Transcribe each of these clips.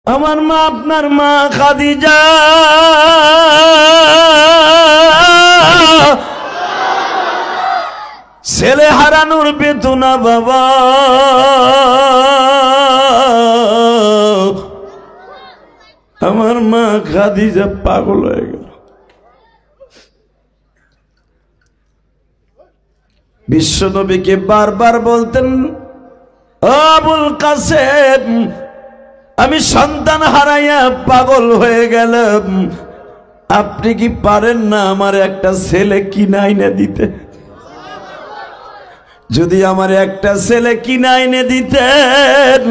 আমার মা আপনার মা খাদিজা ছেলে হারানোর বেদনা বাবা আমার মা খাদিজা পাগল হয়ে গেল। বিশ্বনবীকে বারবার বলতেন, আবুল কাসেম আমি সন্তান হারাইয়া পাগল হয়ে গেলাম, আপনি কি পারেন না আমার একটা ছেলে কিনে এনে দিতে? যদি আমার একটা ছেলে কিনে এনে দিতেন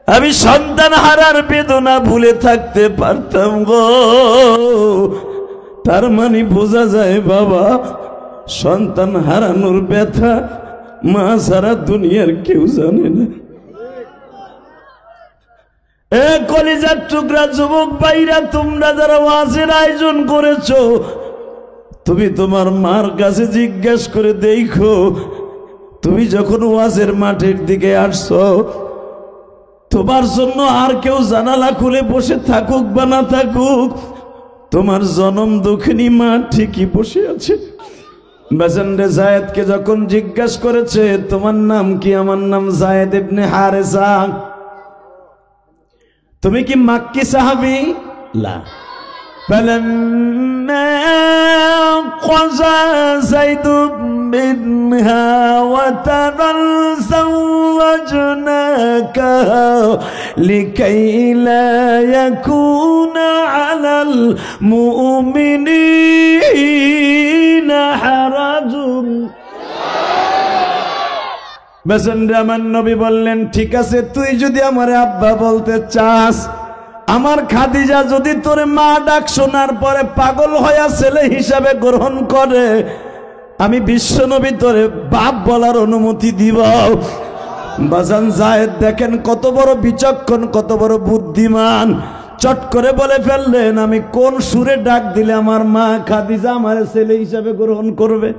আমি সন্তান হারার বেদনা ভুলে থাকতে পারতাম গো। তার মানে বোঝা যায় বাবা, সন্তান হারানোর ব্যথা মা সারা দুনিয়ার কেউ জানে না। এ কলিজার টুকরা যুবক ভাইরা, তোমরা যারা ওয়াজের আয়োজন করেছো, তুমি তোমার মার কাছে জিজ্ঞেস করে দেখো, তুমি যখন ওয়াজের মাঠের দিকে আসছো, তোমার জন্য আর কেউ জানালা খুলে বসে থাকুক বা না থাকুক, তোমার জনম দুঃখিনী মা ঠিকই বসে আছে। বাজানরে জায়েদকে যখন জিজ্ঞাসা করেছে তোমার নাম কি, আমার নাম জায়েদ ইবনে হারেসা, তুমি কি মাক্কি সাহাবী? লা। فلما قضى زيد منها وترا زوجناكها لكي لا يكون على المؤمنين حرج। মেসেঞ্জার আমার নবী বললেন, ঠিক আছে তুই যদি আমার আব্বা বলতে চাস, আমার খাদিজা যদি তোর মা ডাক শোনার পরে পাগল হইয়া ছেলে হিসাবে গ্রহণ করে, আমি বিশ্বনবী তোরে বাপ বলার অনুমতি দিব। বাজান জায়েদ দেখেন কত বড় বিচক্ষণ, কত বড় বুদ্ধিমান, চট করে বলে ফেললেন আমি কোন সুরে ডাক দিলে আমার মা খাদিজা আমার ছেলে হিসাবে গ্রহণ করবে।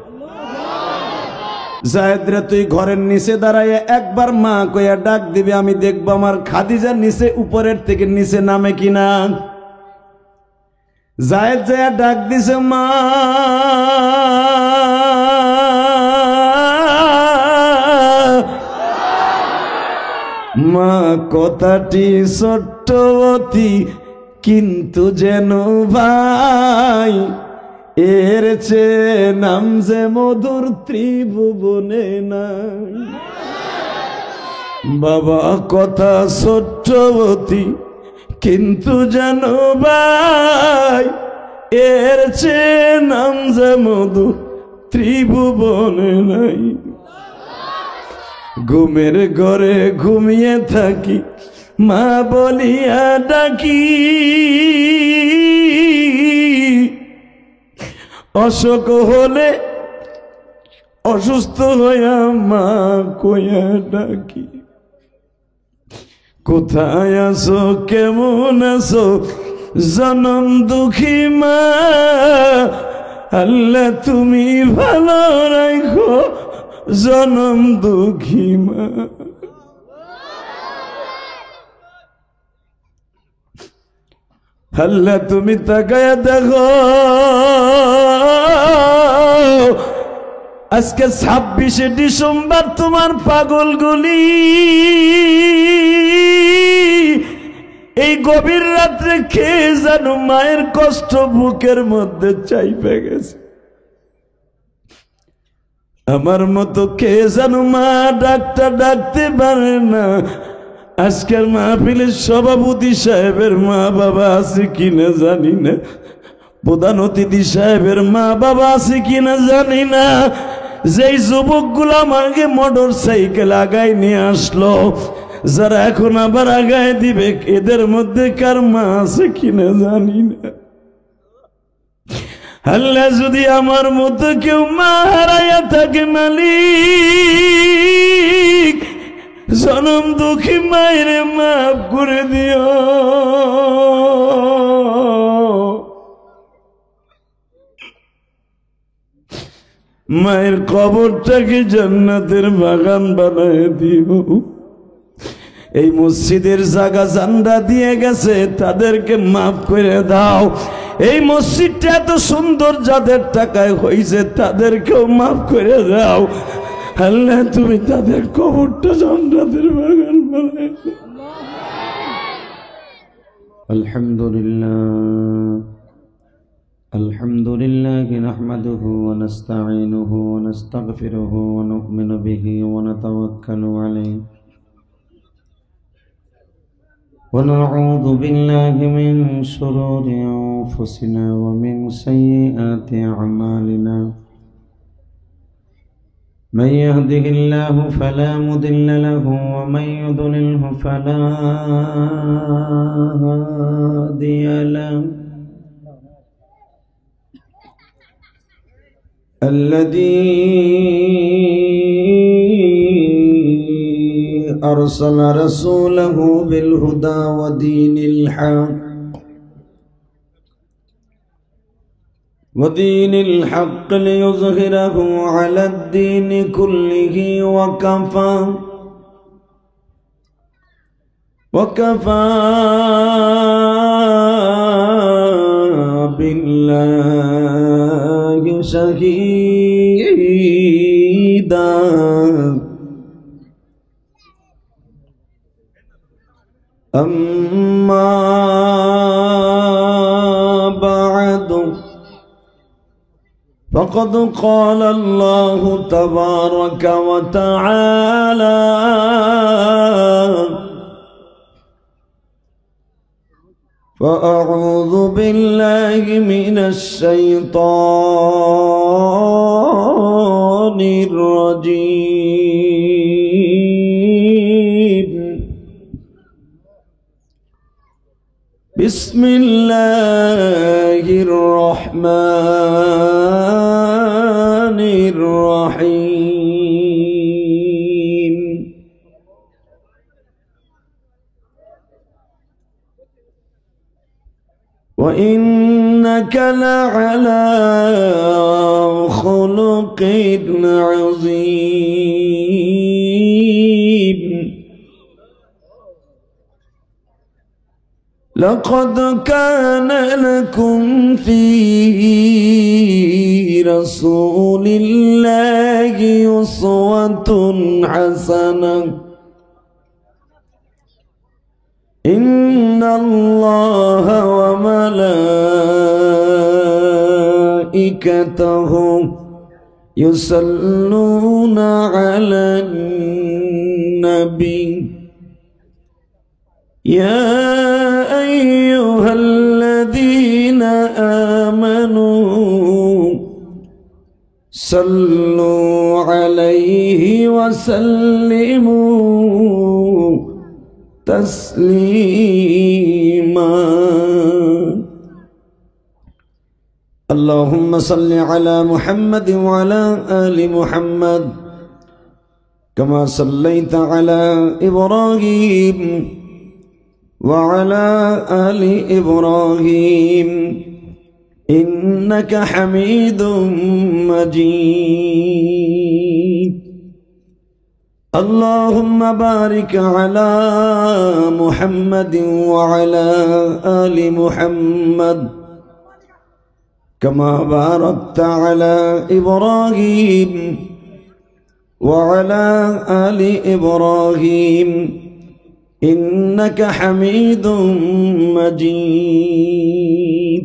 জায়েদরে তুই ঘরের নিচে দাঁড়াইয়া একবার মা কইয়া ডাক দিবি, আমি দেখবো আমার খাদিজা নিচে উপরের থেকে নিচে নামে কিনা। জায়েদ যাইয়া ডাক দিছে, মা। মা কথাটি ছোট্টবতী কিন্তু যেন ভাই, এর চেয়ে নাম যে মধুর ত্রিভুবনে নাই। বাবা কথা ছোট্টবতী কিন্তু যেন ভাই, এর চেয়ে নাম যে মধুর ত্রিভুবনে নাই। ঘুমের ঘরে ঘুমিয়ে থাকি মা বলিয়া ডাকি, অসুখ হলে অসুস্থ হইয়া মা কইয়া ডাকি। কোথায় আছো কেমন আছো জনম দুঃখী মা, আল্লাহ তুমি ভালো রাখো জনম দুঃখী মা। আল্লাহ তুমি তাকায়া দেখো, আজকে 26শে ডিসেম্বর তোমার পাগলগুলি এই গভীর রাত্রে খেয়ে যেন মায়ের কষ্ট বুকের মধ্যে চাইপে গেছে। আমার মতো খেয়ে যেন মা ডাক্তার ডাকতে পারে না। আজকের মাহফিলের সভাপতি সাহেবের মা বাবা আছে কিনা জানি না, প্রধান অতিথি সাহেবের মা বাবা আছে কিনা জানি না, যেই যুবকগুলো আমাকে মোটর সাইকেল আগায় নিয়ে আসলো, যারা এখন আবার আগায় দিবে, এদের মধ্যে কার মা আছে কিনা জানি না। আল্লাহ যদি আমার মতো কেউ মা হারাইয়া থাকে মালিক, জনম দুঃখী মায়ের মাফ করে দিও। মায়ের কবরটাকে জান্নাতের বাগান বানায় দিও। এই মসজিদের জায়গা জান্ডা দিয়ে গেছে, তাদেরকে মাফ করে দাও। এই মসজিদটা এত সুন্দর যাদের টাকায় হয়েছে, তাদেরকেও মাফ করে দাও। আল্লাহ, তুমি তাদের কবরটা জান্নাতের বাগান বানায় দাও। আলহামদুলিল্লাহ নাহমাদুহু ওয়া নাস্তাঈনুহু ওয়া নাস্তাগফিরুহু ওয়া নু'মিনু বিহি ওয়া নাতাওয়াক্কালু আলাইহি ওয়া নাউযু বিল্লাহি মিন শুরুরি আনফুসিনা ওয়া মিন সাইয়্যাতি আ'মালিনা। من يهده الله فلا مضل له ومن يضلله فلا هادي له. الذي أرسل رسوله بالهدى ودين الحق ليظهره على الدين كله وكفى بالله شهيدا. أما بعد فقد قال الله تبارك وتعالى: فأعوذ بالله من الشيطان الرجيم. بسم الله الرحمن الرحيم. وإنك لعلى خلق عظيم. لقد كان لكم في رسول الله أسوة حسنة. إن الله وملائكته يصلون على النبي يا أيها الذين آمنوا صلوا عليه وسلموا تسليما. اللهم صل على محمد وعلى آل محمد كما صليت على إبراهيم وعلى آل إبراهيم إنك حميد مجيد. اللهم بارك على محمد وعلى آل محمد كما باركت على إبراهيم وعلى آل إبراهيم إنك حميد مجيد.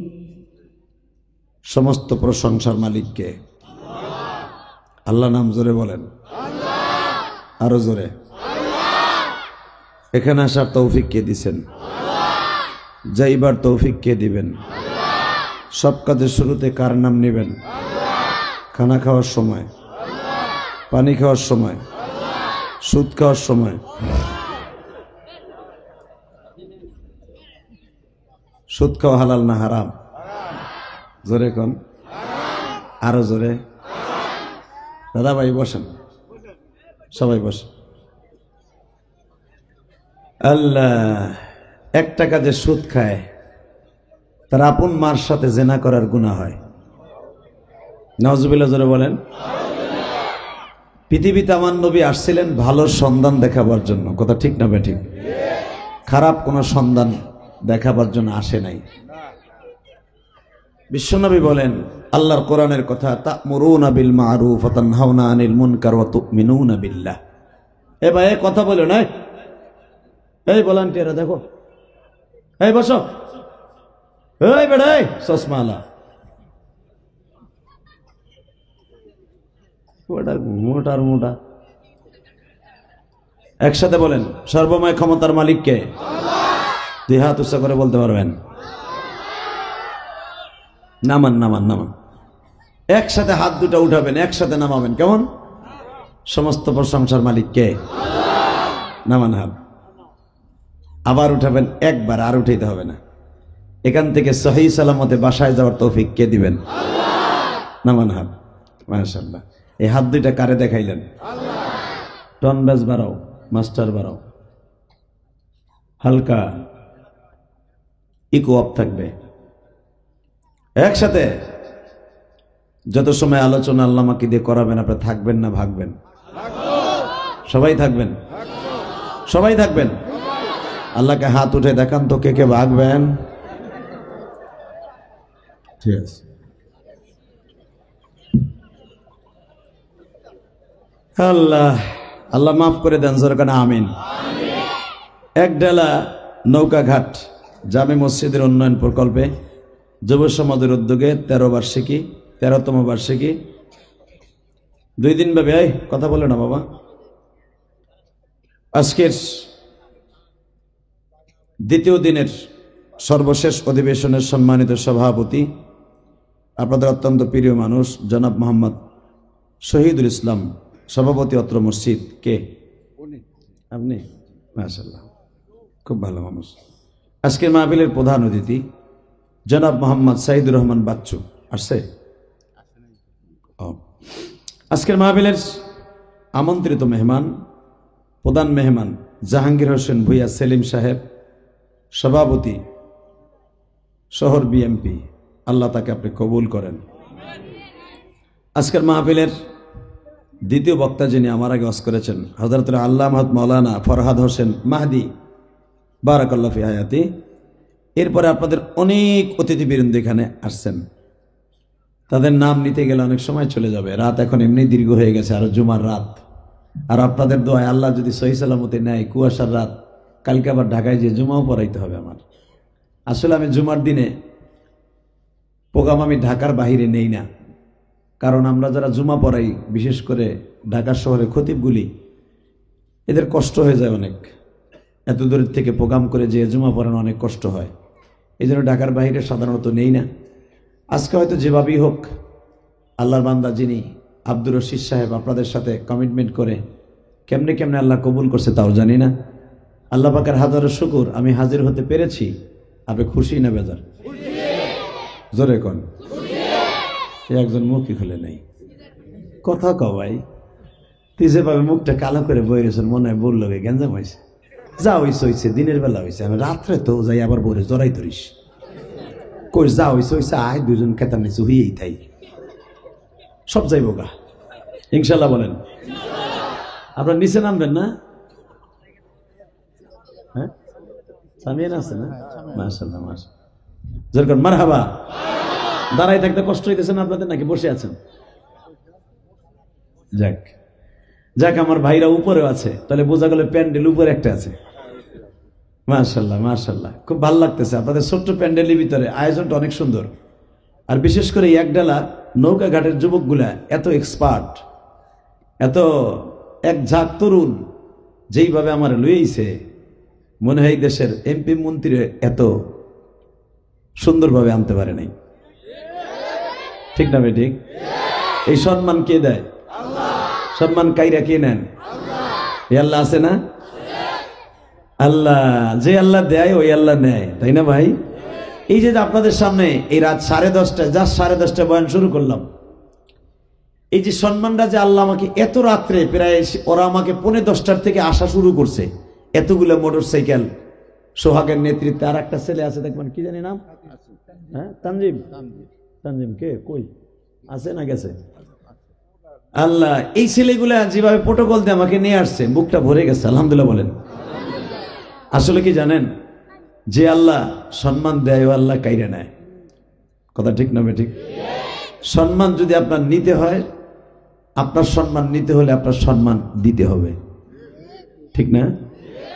সমস্ত প্রশংসার মালিক কে? আল্লাহ নাম জোরে বলেন, আরো জোরে। এখানে আসার তৌফিক কে দিবেন? যাইবার তৌফিক কে দিবেন? সব কাজের শুরুতে কার নাম নেবেন? খানা খাওয়ার সময়, পানি খাওয়ার সময়, সুদ খাওয়ার সময়, সুদ খাওয়া হালাল না হারাম? জোরে কোন, আরো জোরে। দাদা ভাই বসেন, সবাই বসেন। আল্লাহ, একটা কাজে সুদ খায়, তার আপন মার সাথে জেনা করার গুনাহ হয়। নাউজুবিল্লাহ, জোরে বলেন। পৃথিবীতে আমার নবী আসছিলেন ভালো সন্ধান দেখাবার জন্য, কথা ঠিক না বেঠিক? খারাপ কোনো সন্ধান দেখাবার জন্য আসে নাই। বিশ্বনবী বলেন আল্লাহর কোরআনের কথা, তা'মুরুনা বিল মা'রুফ ওয়া তানহাউনা আনিল মুনকার ওয়া তু'মিনুনা বিল্লাহ। এ ভাই কথা বলো না, এই ভলান্টিয়ার দেখো, এই বসো, এই বেড়াই চশমালা মোটার মোটা, একসাথে বলেন সর্বময় ক্ষমতার মালিক কে? দুই হাত উচ্চ করে বলতে পারবেন। নামান নামান নামান, একসাথে হাত দুটা উঠাবেন, একসাথে নামাবেন। কেমন? সমস্ত প্রশংসার মালিক কে? নামান হাত, আবার উঠাবেন একবার, আর উঠাইতে হবে না। এখান থেকে সহি সালামতে বাসায় যাওয়ার তৌফিক কে দিবেন? নামান হাত। মাশাআল্লাহ। এই হাত দুইটা কারে দেখাইলেন? টন ব্যাস বাড়াও, মাস্টার বাড়াও, হালকা ইকো আপ থাকবে। একসাথে যত সময় আলোচনা আল্লাহ আমাকে দিয়ে করাবেন, আপনারা থাকবেন না ভাগবেন? সবাই থাকবেন, সবাই থাকবেন। আল্লাহকে হাত উঠে দেখান তো কে কে ভাগবেন। ঠিক আছে, আল্লাহ আল্লাহ মাফ করে দেন, জোরকানা আমিন। এক ডেলা নৌকাঘাট জামে মসজিদের উন্নয়ন প্রকল্পে যুব সমাজের উদ্যোগে 13তম বার্ষিকী 2 দিন ব্যাপী। কথা বলে না বাবা। আজকের দ্বিতীয় দিনের সর্বশেষ অধিবেশনের সম্মানিত সভাপতি, আপনাদের অত্যন্ত প্রিয় মানুষ জনাব মোহাম্মদ শহীদুল ইসলাম, সভাপতি অত্র মসজিদ। কে আপনি? মাশাআল্লাহ, খুব ভালো মানুষ। আজকের মাহফিলের প্রধান অতিথি জনাব মোহাম্মদ সাইদুর রহমান বাচ্চু আসছে। আজকের মাহফিলের আমন্ত্রিত মেহমান, প্রধান মেহমান জাহাঙ্গীর হোসেন ভুইয়া সেলিম সাহেব, সভাপতি শহর বিএমপি। আল্লাহ তাকে আপনি কবুল করেন। আজকের মাহফিলের দ্বিতীয় বক্তা যিনি আমার আগে ওয়াজ করেছেন, হযরতুল আল্লামা মাওলানা ফরহাদ হোসেন মাহদি, বারাকাল্লাহু ফি হায়াতি। এরপরে আপনাদের অনেক অতিথিবৃন্দ এখানে আসছেন, তাদের নাম নিতে গেলে অনেক সময় চলে যাবে। রাত এখন এমনি দীর্ঘ হয়ে গেছে, আরো জুমার রাত। আর আপনাদের দোয়ায় আল্লাহ যদি সহি সালামতে নেয়, কুয়াশার রাত, কালকে আবার ঢাকায় যে জুমাও পড়াইতে হবে আমার। আসলে আমি জুমার দিনে প্রোগ্রাম আমি ঢাকার বাহিরে নেই না, কারণ আমরা যারা জুমা পড়াই, বিশেষ করে ঢাকার শহরে খতিবগুলি, এদের কষ্ট হয়ে যায় অনেক। এত দূরের থেকে প্রোগ্রাম করে যে জুমা পড়ানো অনেক কষ্ট হয়, এই জন্য ঢাকার বাহিরে সাধারণত নেই না। আজকে হয়তো যেভাবেই হোক আল্লাহর বান্দা যিনি আব্দুর রশিদ সাহেব আপনাদের সাথে কমিটমেন্ট করে কেমনে কেমনে আল্লাহ কবুল করছে তাও জানি না। আল্লাহ পাকের হাজারো শুকুর আমি হাজির হতে পেরেছি। আপনি খুশি না বেজার? জোরে কোন। একজন মুখই খুলে নেই, কথা কবাই তুই যেভাবে মুখটা কালো করে বই রেছেন, মনে হয় বললো গ্যাঞ্জাম হয়েছে। যা হইছে হইছে, দিনের বেলা হয়েছে, আমি রাত্রে তো যাই আবার বলে জড়াই ধরিস। কই যা হইছে হইছে, আয় দুজন কেতার নিচে হইয়েই তাই সব যাইব গা ইনশাল্লাহ। বলেন আপনার নিচে নামবেন না? হ্যাঁ, সামিয়ান আছে না? মাশাআল্লাহ মাশাআল্লাহ, যেরকম মারহাবা। দাঁড়াই থাকতে কষ্ট হইতেছেন আপনাদের নাকি বসে আছেন? যাক যাক, আমার ভাইরা উপরেও আছে, তাহলে বোঝা গেল প্যান্ডেল উপরে একটা আছে। মাশাআল্লাহ মাশাআল্লাহ, খুব ভালো লাগতেছে আপনাদের ছোট্ট প্যান্ডেলের ভিতরে। আয়োজনটা অনেক সুন্দর। আর বিশেষ করে একডালা নৌকা ঘাটের যুবকগুলা এত এক্সপার্ট, এত এক ঝাঁক তরুণ, যেইভাবে আমার লইছে মনে হয় দেশের এমপি মন্ত্রী এত সুন্দরভাবে আনতে পারে নাই। ঠিক না ভাই? ঠিক। এই সম্মান কে দেয়? সম্মান কাইরা কে নেন? আল্লাহ আছে না? আল্লাহ, যে আল্লাহ দেয় ওই আল্লাহ নেয়, তাই না ভাই? এই যে আপনাদের সামনে এই রাত 10:30টায়, যা 10:30টায় বয়ান শুরু করলাম, এই যে সম্মানটা যে আল্লাহ আমাকে এত রাত্রে, প্রায় ওরা আমাকে 10:45টার থেকে আসা শুরু করছে, এতগুলো মোটর সাইকেল, সোহাগের নেতৃত্বে। আর একটা ছেলে আছে দেখবেন, কি জানি নাম, হ্যাঁ তানজিম। তানজিম কে? কই আছে না? গেছে? আল্লাহ এই ছেলেগুলা যেভাবে প্রোটোকল দিয়ে আমাকে নিয়ে আসছে বুকটা ভরে গেছে, আলহামদুলিল্লাহ বলেন। আসলে কি জানেন, যে আল্লাহ সম্মান দেয় ও আল্লাহ কাইরে নেয়, কথা ঠিক না ঠিক? সম্মান যদি আপনার নিতে হয়, আপনার সম্মান নিতে হলে আপনার সম্মান দিতে হবে, ঠিক না?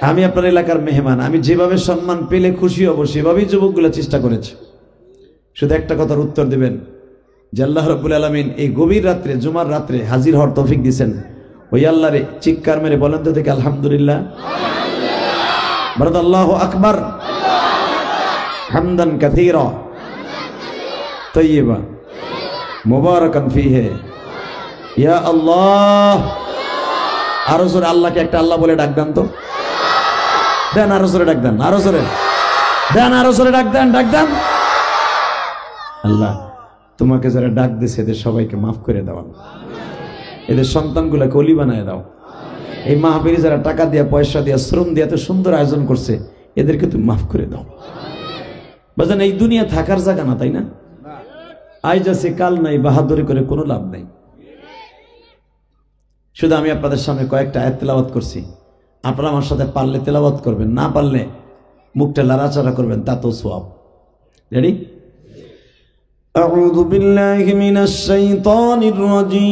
আমি আপনার এলাকার মেহমান, আমি যেভাবে সম্মান পেলে খুশি হব সেভাবেই যুবকগুলো চেষ্টা করেছে। শুধু একটা কথার উত্তর দিবেন যে আল্লাহ রাব্বুল আলামিন এই গভীর রাত্রে, জুমার রাত্রে হাজির হওয়ার তৌফিক দিয়েছেন। ওই আল্লাহরে চিৎকার মেরে বলেন তো দেখে আলহামদুলিল্লাহ, বলেন আল্লাহু আকবার, হামদান কাসীরা তাইয়্যিবা মুবারাকান ফীহি ইয়া আল্লাহ। আরো জোরে আল্লাহকে একটা আল্লাহ বলে ডাক দেন তো, দেন আরো জোরে ডাক দেন, আরো জোরে দেন, আরো জোরে ডাক দেন, ডাক দেন। আল্লাহ তোমাকে যারা ডাক দিয়েছে এদের সবাইকে মাফ করে দাও, এদের সন্তানগুলোকে অলি বানায় দাও। এই মাহফিলে যারা টাকা দিয়া, পয়সা দিয়া, শ্রম দিয়া এত সুন্দর আয়োজন করছে এদেরকে তুমি মাফ করে দাও। বাজান এই দুনিয়া থাকার জায়গা না, তাই না? আজ আছে কাল নাই, বাহাদুরি করে কোনো লাভ নাই। শুধু আমি আপনাদের সামনে কয়েকটা আয়াত তেলাওয়াত করছি, আপনারা আমার সাথে পারলে তেলাওয়াত করবেন, না পারলে মুখটা লাড়াচাড়া করবেন, তাতেও সওয়াব। রেডি? আউযু বিল্লাহি মিনাশ শাইতানির রাজীম।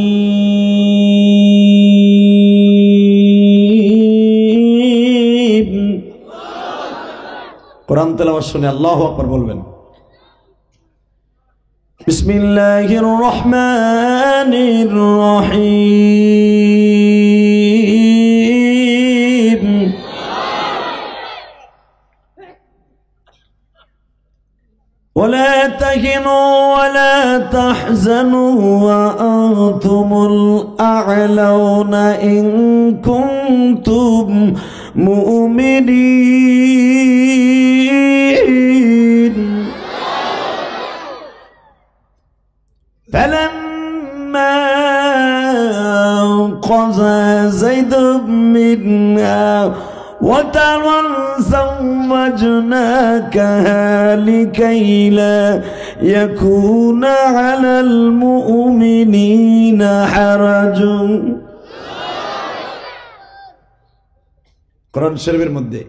কোরআন তেলাওয়াত শুনে আল্লাহু আকবার বলবেন। বিসমিল্লাহির রহমানির রহিম। ولا تهنوا ولا تحزنوا وأنتم الأعلون إن كنتم مؤمنين فلما قضى زيد منها وترى زوجناكها لكي لا يكون على المؤمنين حرج। কোরআন শরীফের মধ্যে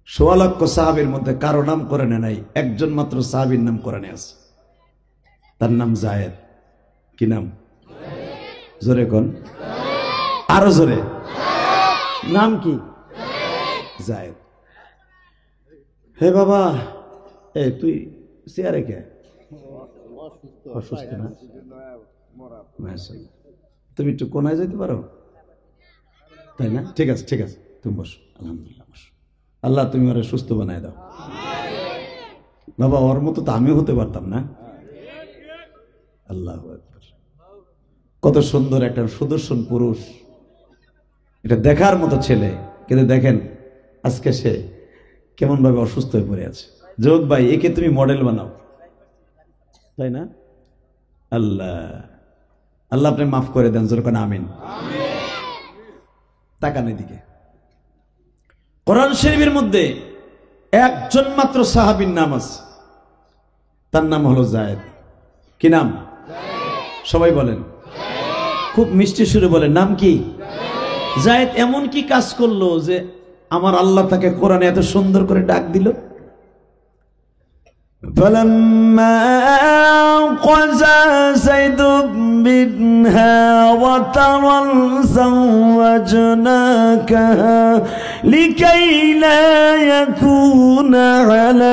১৬ লক্ষ সাহাবীর মধ্যে কারো নাম কোরআনে নাই, একজন মাত্র সাহাবীর নাম কোরআনে আছে, তার নাম যায়েদ। কি নাম? জোরে কোন, আরো জোরে, নাম কি? যায়েদ। হে বাবা, এ তুই চেয়ারে কে? অসুস্থ না? তুমি একটু কোনায় যেতে পারো, তাই না? ঠিক আছে, ঠিক আছে, তুমি বসো। আলহামদুলিল্লাহ, বসো। আল্লাহ তুমি ওরা সুস্থ বানায় দাও বাবা, ওর মতো তো আমিও হতে পারতাম না। আল্লাহু আকবার। কত সুন্দর একটা সুদর্শন পুরুষ, এটা দেখার মতো ছেলে, কিন্তু দেখেন আজকে সে কেমন ভাবে অসুস্থ হয়ে পড়ে আছে। যুবক ভাই, একে তুমি মডেল বানাও, তাই না? আল্লাহ আল্লাহ আপনি মাফ করে দেন, যেরকম আমিন। তাকান এদিকে। কোরআন শরীফের মধ্যে একজন মাত্র সাহাবীর নাম আছে, তার নাম হলো যায়েদ। কি নাম? সবাই বলেন, খুব মিষ্টি সুরে বলেন, নাম কি? যায়েদ এমন কি কাজ করলো যে আমার আল্লাহ তাকে কোরআনে এত সুন্দর করে ডাক দিল? فلما قضى زيد منها وطرا زوجناكها لكي لا يكون على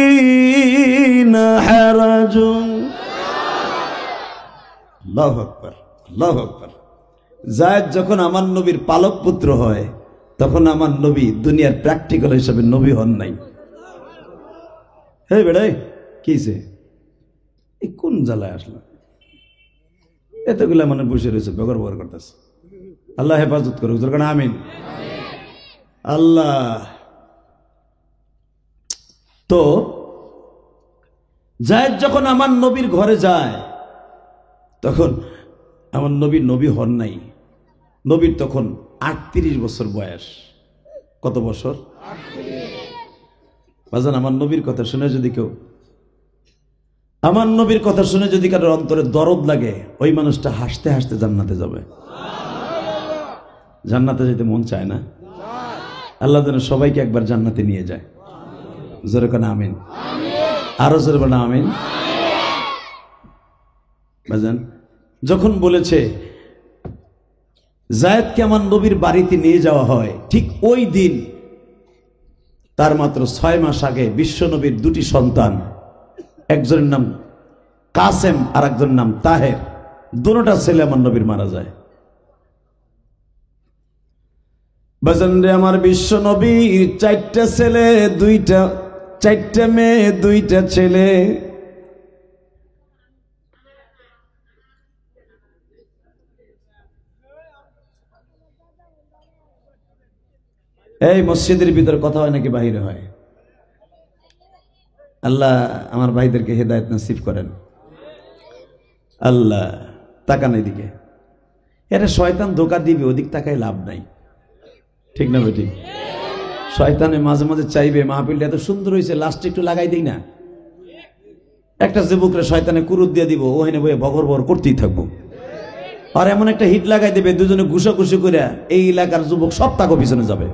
المؤمنين حرج। আল্লাহু আকবার, আল্লাহু আকবার। যায়েদ যখন আমার নবীর পালক পুত্র হয়, তখন আমার নবী দুনিয়ার প্র্যাকটিক্যাল হিসেবে নবী হন নাই। হে বেড়াই, কিছে এই কোন জ্বালায় আসলো? এতগুলা মানে বসে রয়েছে, বেগর বগর করতেছে। আল্লাহ হেফাজত করুক, যেরকম আমিন। আল্লাহ। তো যায়েদ যখন আমার নবীর ঘরে যায়, তখন আমার নবী নবী হন নাই। নবীর তখন ৩৮ বছর বয়স। কত বছর? বাজান, আমার নবীর কথা শুনে যদি কেউ আমার নবীর কথা শুনে যদি কারোর অন্তরে দরদ লাগে, ওই মানুষটা হাসতে হাসতে জান্নাতে যাবে। জান্নাতে যেতে মন চায় না? আল্লাহ যেন সবাইকে একবার জান্নাতে নিয়ে যায়। জোরে কোন আমিন। আরো জোরে বলেন আমিন। বাজান যখন বলেছে যায়েদকে আমার নবীর বাড়িতে নিয়ে যাওয়া হয়, ঠিক ওই দিন তার মাত্র 6 মাস আগে বিশ্ব নবীর 2টি সন্তান, একজনের নাম কাসেম আর একজনের নাম তাহের, দুটোটা ছেলে আমার নবীর মারা যায়। বাজান রে, আমার বিশ্ব নবীর 4টা ছেলে, 4টা মেয়ে, 2টা ছেলে। এই মসজিদের ভিতর কথা হয় নাকি বাহিরে হয়? আল্লাহ আমার ভাইদেরকে হেদায়েত নসিব করেন। আল্লাহ তাকান এদিকে, এটা শয়তান ধোঁকা দিবে, ওদিক তাকায় লাভ নাই। ঠিক না ভাই? ঠিক। শয়তানে মাঝে মাঝে চাইবে মাহফিলটা এত সুন্দর হয়েছে, লাস্টে একটু লাগাই দিই না। একটা যুবকরে শয়তানে কুরুত দিয়ে দিব, ওখানে বয়ে বগর বগর করতেই থাকবো। আর এমন একটা হিট লাগাই দেবে, দুজনে ঘুষাঘুষি করে এই এলাকার যুবক সব তাকে পিছনে যাবে।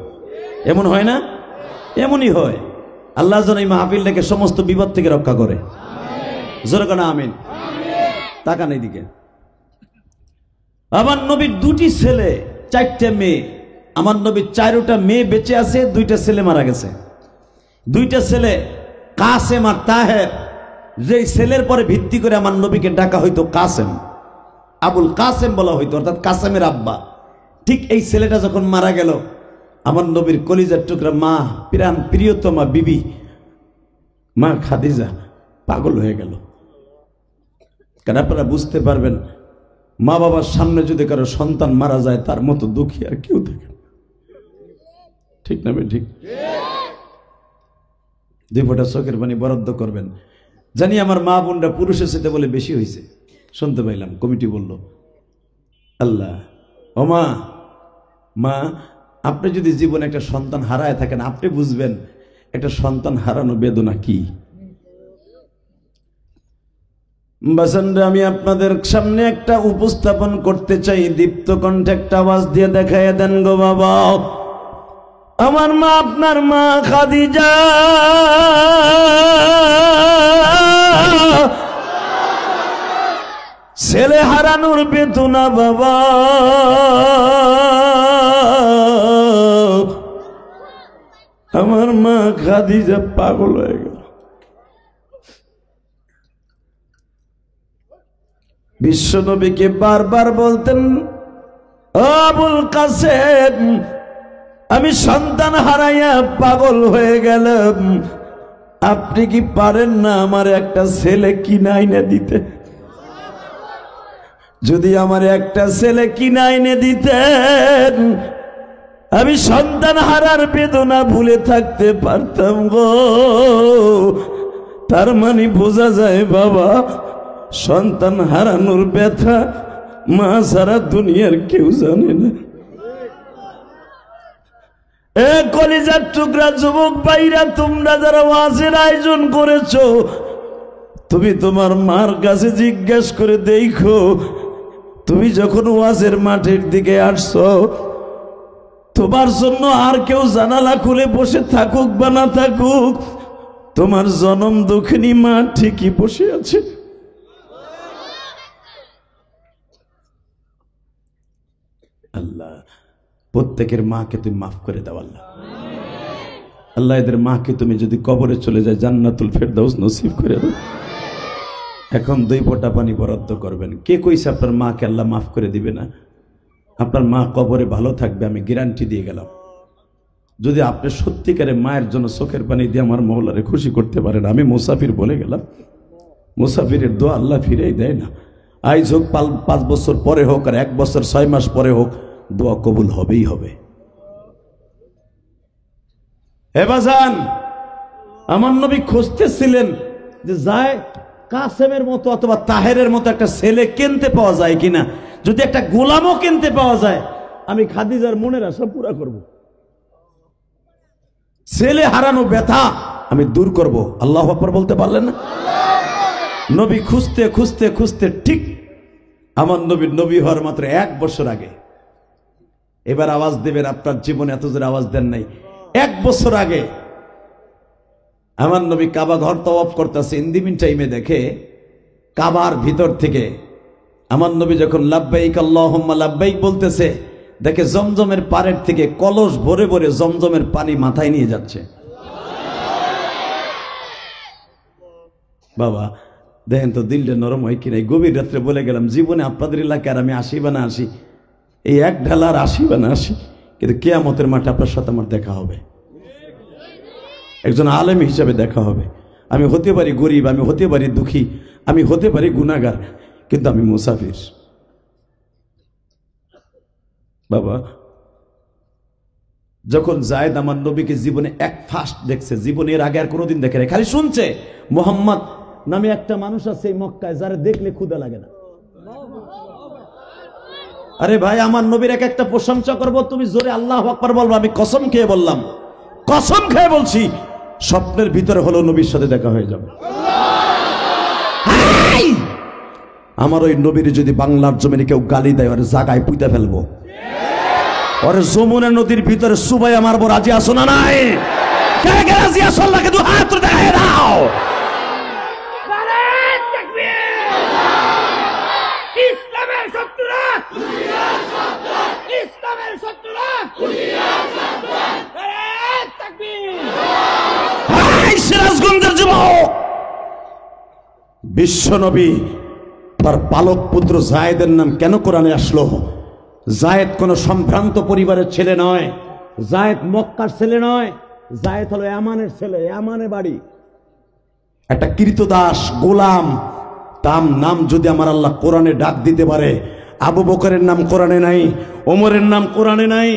এমন হয় না? এমনই হয়। আল্লাহ যেন এই মাহফিলটাকে সমস্ত বিপদ থেকে রক্ষা করে। জোরে কোন আমিন। তাকান এইদিকে। আমার নবীর 2টি ছেলে, 4টে মেয়ে। আমার নবীর 4টা মেয়ে বেঁচে আছে, 2টা ছেলে মারা গেছে। 2টা ছেলে কাসেম আর তাহের, যে ছেলের পরে ভিত্তি করে আমার নবীকে ডাকা হইতো কাসেম, আবুল কাসেম বলা হইতো, অর্থাৎ কাসেমের আব্বা। ঠিক এই ছেলেটা যখন মারা গেল, আমার নবীর কলিজার টুকরা মা, প্রাণ প্রিয়তমা বিবি মা খাদিজা পাগল হয়ে গেল। কারণ আপনারা বুঝতে পারবেন, মা বাবার সামনে যদি কারো সন্তান মারা যায়, তার মতো দুঃখী আর কেউ থাকে। ঠিক না? ঠিক। 2 ফোঁটা চোখের পানি বরাদ্দ করবেন। জানি আমার মা বোনরা পুরুষের সাথে বলে বেশি হয়েছে, শুনতে পাইলাম, কমিটি বলল। আল্লাহ, ও মা, মা আপনি যদি জীবনে একটা সন্তান হারায় থাকেন, আপনি বুঝবেন একটা সন্তান হারানো বেদনা কি। বাসানরা, আমি আপনাদের সামনে একটা উপস্থাপন করতে চাই, দীপ্ত কণ্ঠে একটা আওয়াজ দিয়ে দেখায় দেন গো বাবা। আমার মা, আপনার মা খাদিজা ছেলে হারানোর বেদনা বাবা। আমার মা খাদিজা পাগল হয়ে গেল। বিশ্ব নবীকে বারবার বলতেন, ও আবুল কাসেম, আমি সন্তান হারাইয়া পাগল হয়ে গেলাম, আপনি কি পারেন না আমার একটা ছেলে কিনে আইনে দিতে? যদি আমার একটা ছেলে কিনে আইনে দিতেন, আমি সন্তান হারার বেদনা ভুলে থাকতে পারতাম গো। তার মানে বোঝা যায় বাবা, সন্তান হারানোর ব্যথা মা সারা দুনিয়ার কেউ জানে না। এ কলিজার টুকরা যুবক ভাইরা, তোমরা যারা ওয়াজের আয়োজন করেছো, তুমি তোমার মার কাছে জিজ্ঞেস করে দেখো, তুমি যখন ওয়াজের মাঠের দিকে আসছো, তোমার জন্য আর কেউ জানালা খুলে বসে থাকুক বা না থাকুক, তোমার জনম দুঃখিনী মা ঠিকই বসে আছে। আল্লাহ প্রত্যেকের মাকে তুমি মাফ করে দাও। আল্লাহ, আল্লাহ এদের মাকে তুমি যদি কবরে চলে যায়, জান্নাতুল ফেরদাউস নসিব করে দাও। এখন 2 ফোঁটা পানি বরাদ্দ করবেন। কে কইছে আপনার মাকে আল্লাহ মাফ করে দিবে না? আপনার মা কবরে ভালো থাকবে, আমি গ্যারান্টি দিয়ে গেলাম। যদি আপনি সত্যিকারে মায়ের জন্য চোখের পানি দিয়ে আমার মওলারে খুশি করতে পারেন, আমি মুসাফির বলে গেলাম, মুসাফিরের দোয়া আল্লাহ ফিরেই দেয় না। আইজ হোক, 5 বছর পরে হোক, আর 1 বছর 6 মাস পরে হোক, দোয়া কবুল হবেই হবে। হে বাজান, আমার নবী খুঁজতেছিলেন যে যায় কাসেমের মতো অথবা তাহেরের মতো একটা ছেলে কিনতে পাওয়া যায় কিনা। যদি একটা গোলামও কিনতে পাওয়া যায়, আমি খাদিজার মনের আশা পুরা করব। ছেলে হারানো ব্যথা আমি দূর করব। আল্লাহু আকবার বলতে পারলেন না? নবী খুঁজতে খুঁজতে খুঁজতে ঠিক আমার নবীর নবী হওয়ার মাত্র 1 বছর আগে, এবার আওয়াজ দেবেন, আপনার জীবনে এত জোরে আওয়াজ দেন নাই। 1 বছর আগে আমার নবী কাবা ঘর তওয়াফ করতেছে, ইন্দিমিন টাইমে দেখে কাবার ভিতর থেকে আমার নবী যখন লাব্বাইক আল্লাহুম্মা লাব্বাইক বলতেছে, দেখে জমজমের পাড়ের থেকে কলস ভরে ভরে জমজমের পানি মাথায় নিয়ে যাচ্ছে। বাবা দেখেন তো দিলটা নরম হয় কিনা। গভীর রাত্রে বলে গেলাম, জীবনে আপনাদের এলাকায় আমি আসি বা না আসি, এই এক ঢালার আসি বা না আসি, কিন্তু কিয়ামতের মাঠে আপনার সাথে আমার দেখা হবে, একজন আলেম হিসাবে দেখা হবে। আমি হতে পারি গরিব, আমি হতে পারি দুঃখী, আমি হতে পারি গুনাহগার, কিন্তু আমি মুসাফির। বাবা যখন যায়েদ আমার নবীকে জীবনে এক ফার্স্ট দেখছে, জীবনে এর আগে আর কোনোদিন দেখে নাই, খালি শুনছে মোহাম্মদ নামে একটা মানুষ আছে এই মক্কায়, যারা দেখলে ক্ষুধা লাগে না। আরে ভাই আমার নবীর এক একটা প্রশংসা করবো, তুমি জোরে আল্লাহু আকবার বলবো। আমি কসম খেয়ে বললাম, কসম খেয়ে বলছি, স্বপ্নের ভিতরে হলো নবীর সাথে দেখা হয়ে যাবে। আমার ওই নবীর যদি বাংলার জমিনে কেউ গালি দেয়, ওর জায়গায় পুঁতে ফেলবো, ওর যমুনা নদীর ভিতরে সুবাই মারবো। রাজি আসো না নাই? কে কে রাজি আসো? আল্লাহকে দুই হাত তুলে দেখায় দাও। ইসলামের শত্রুরা, ইসলামের শত্রুরা, সিরাজগঞ্জের যুবক বিশ্ব নবী তার পালক পুত্র জায়েদের নাম কেন কোরআনে আসলো? জায়েদ কোন সম্ভ্রান্ত পরিবারের ছেলে নয়, জায়েদ মক্কার ছেলে নয়, জায়েদ হলো ইয়ামানের ছেলে, ইয়ামানে বাড়ি, একটা কৃতদাস গোলাম। তার নাম যদি আমার আল্লাহ কোরআনে ডাক দিতে পারে, আবু বকরের নাম কোরআনে নাই, ওমরের নাম কোরআনে নাই,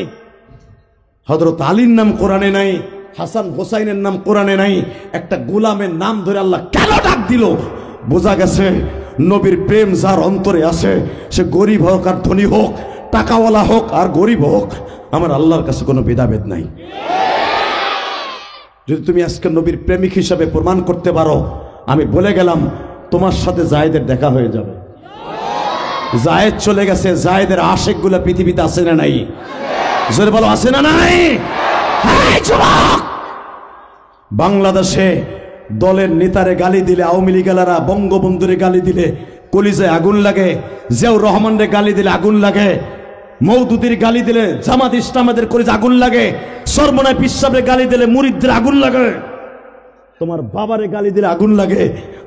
হযরত আলীর নাম কোরআনে নাই, হাসান হোসাইনের নাম কোরআনে নাই, একটা গোলামের নাম ধরে আল্লাহ কেন ডাক দিল? বোঝা গেছে নবীর প্রেম যার অন্তরে আছে, সে গরিব হোক আর ধনী হোক, টাকাওয়ালা হোক আর গরিব হোক, আমার আল্লাহর কাছে কোনো ভেদাভেদ নাই। যদি তুমি আজকে নবীর প্রেমিক হিসাবে প্রমাণ করতে পারো, আমি বলে গেলাম তোমার সাথে জায়েদের দেখা হয়ে যাবে। জায়েদ চলে গেছে, জায়েদের আশেক গুলা পৃথিবীতে আছে না নাই? জোরে বলো, আছে না নাই? বাংলাদেশে দলের নেতারে গালি দিলে, আওয়ামী লীগালারা বঙ্গবন্ধুরে গালি দিলে কলিজায় আগুন লাগে, জিয়াউর রহমানরে গালি দিলে আগুন লাগে, মওদুদির গালি দিলে জামাত ইসলামের কলিজায় আগুন লাগে, সরমনায় পিসাবের গালি দিলে মুরিদদের আগুন লাগে, তোমার বাবারে গালি দিলে আগুন লাগে,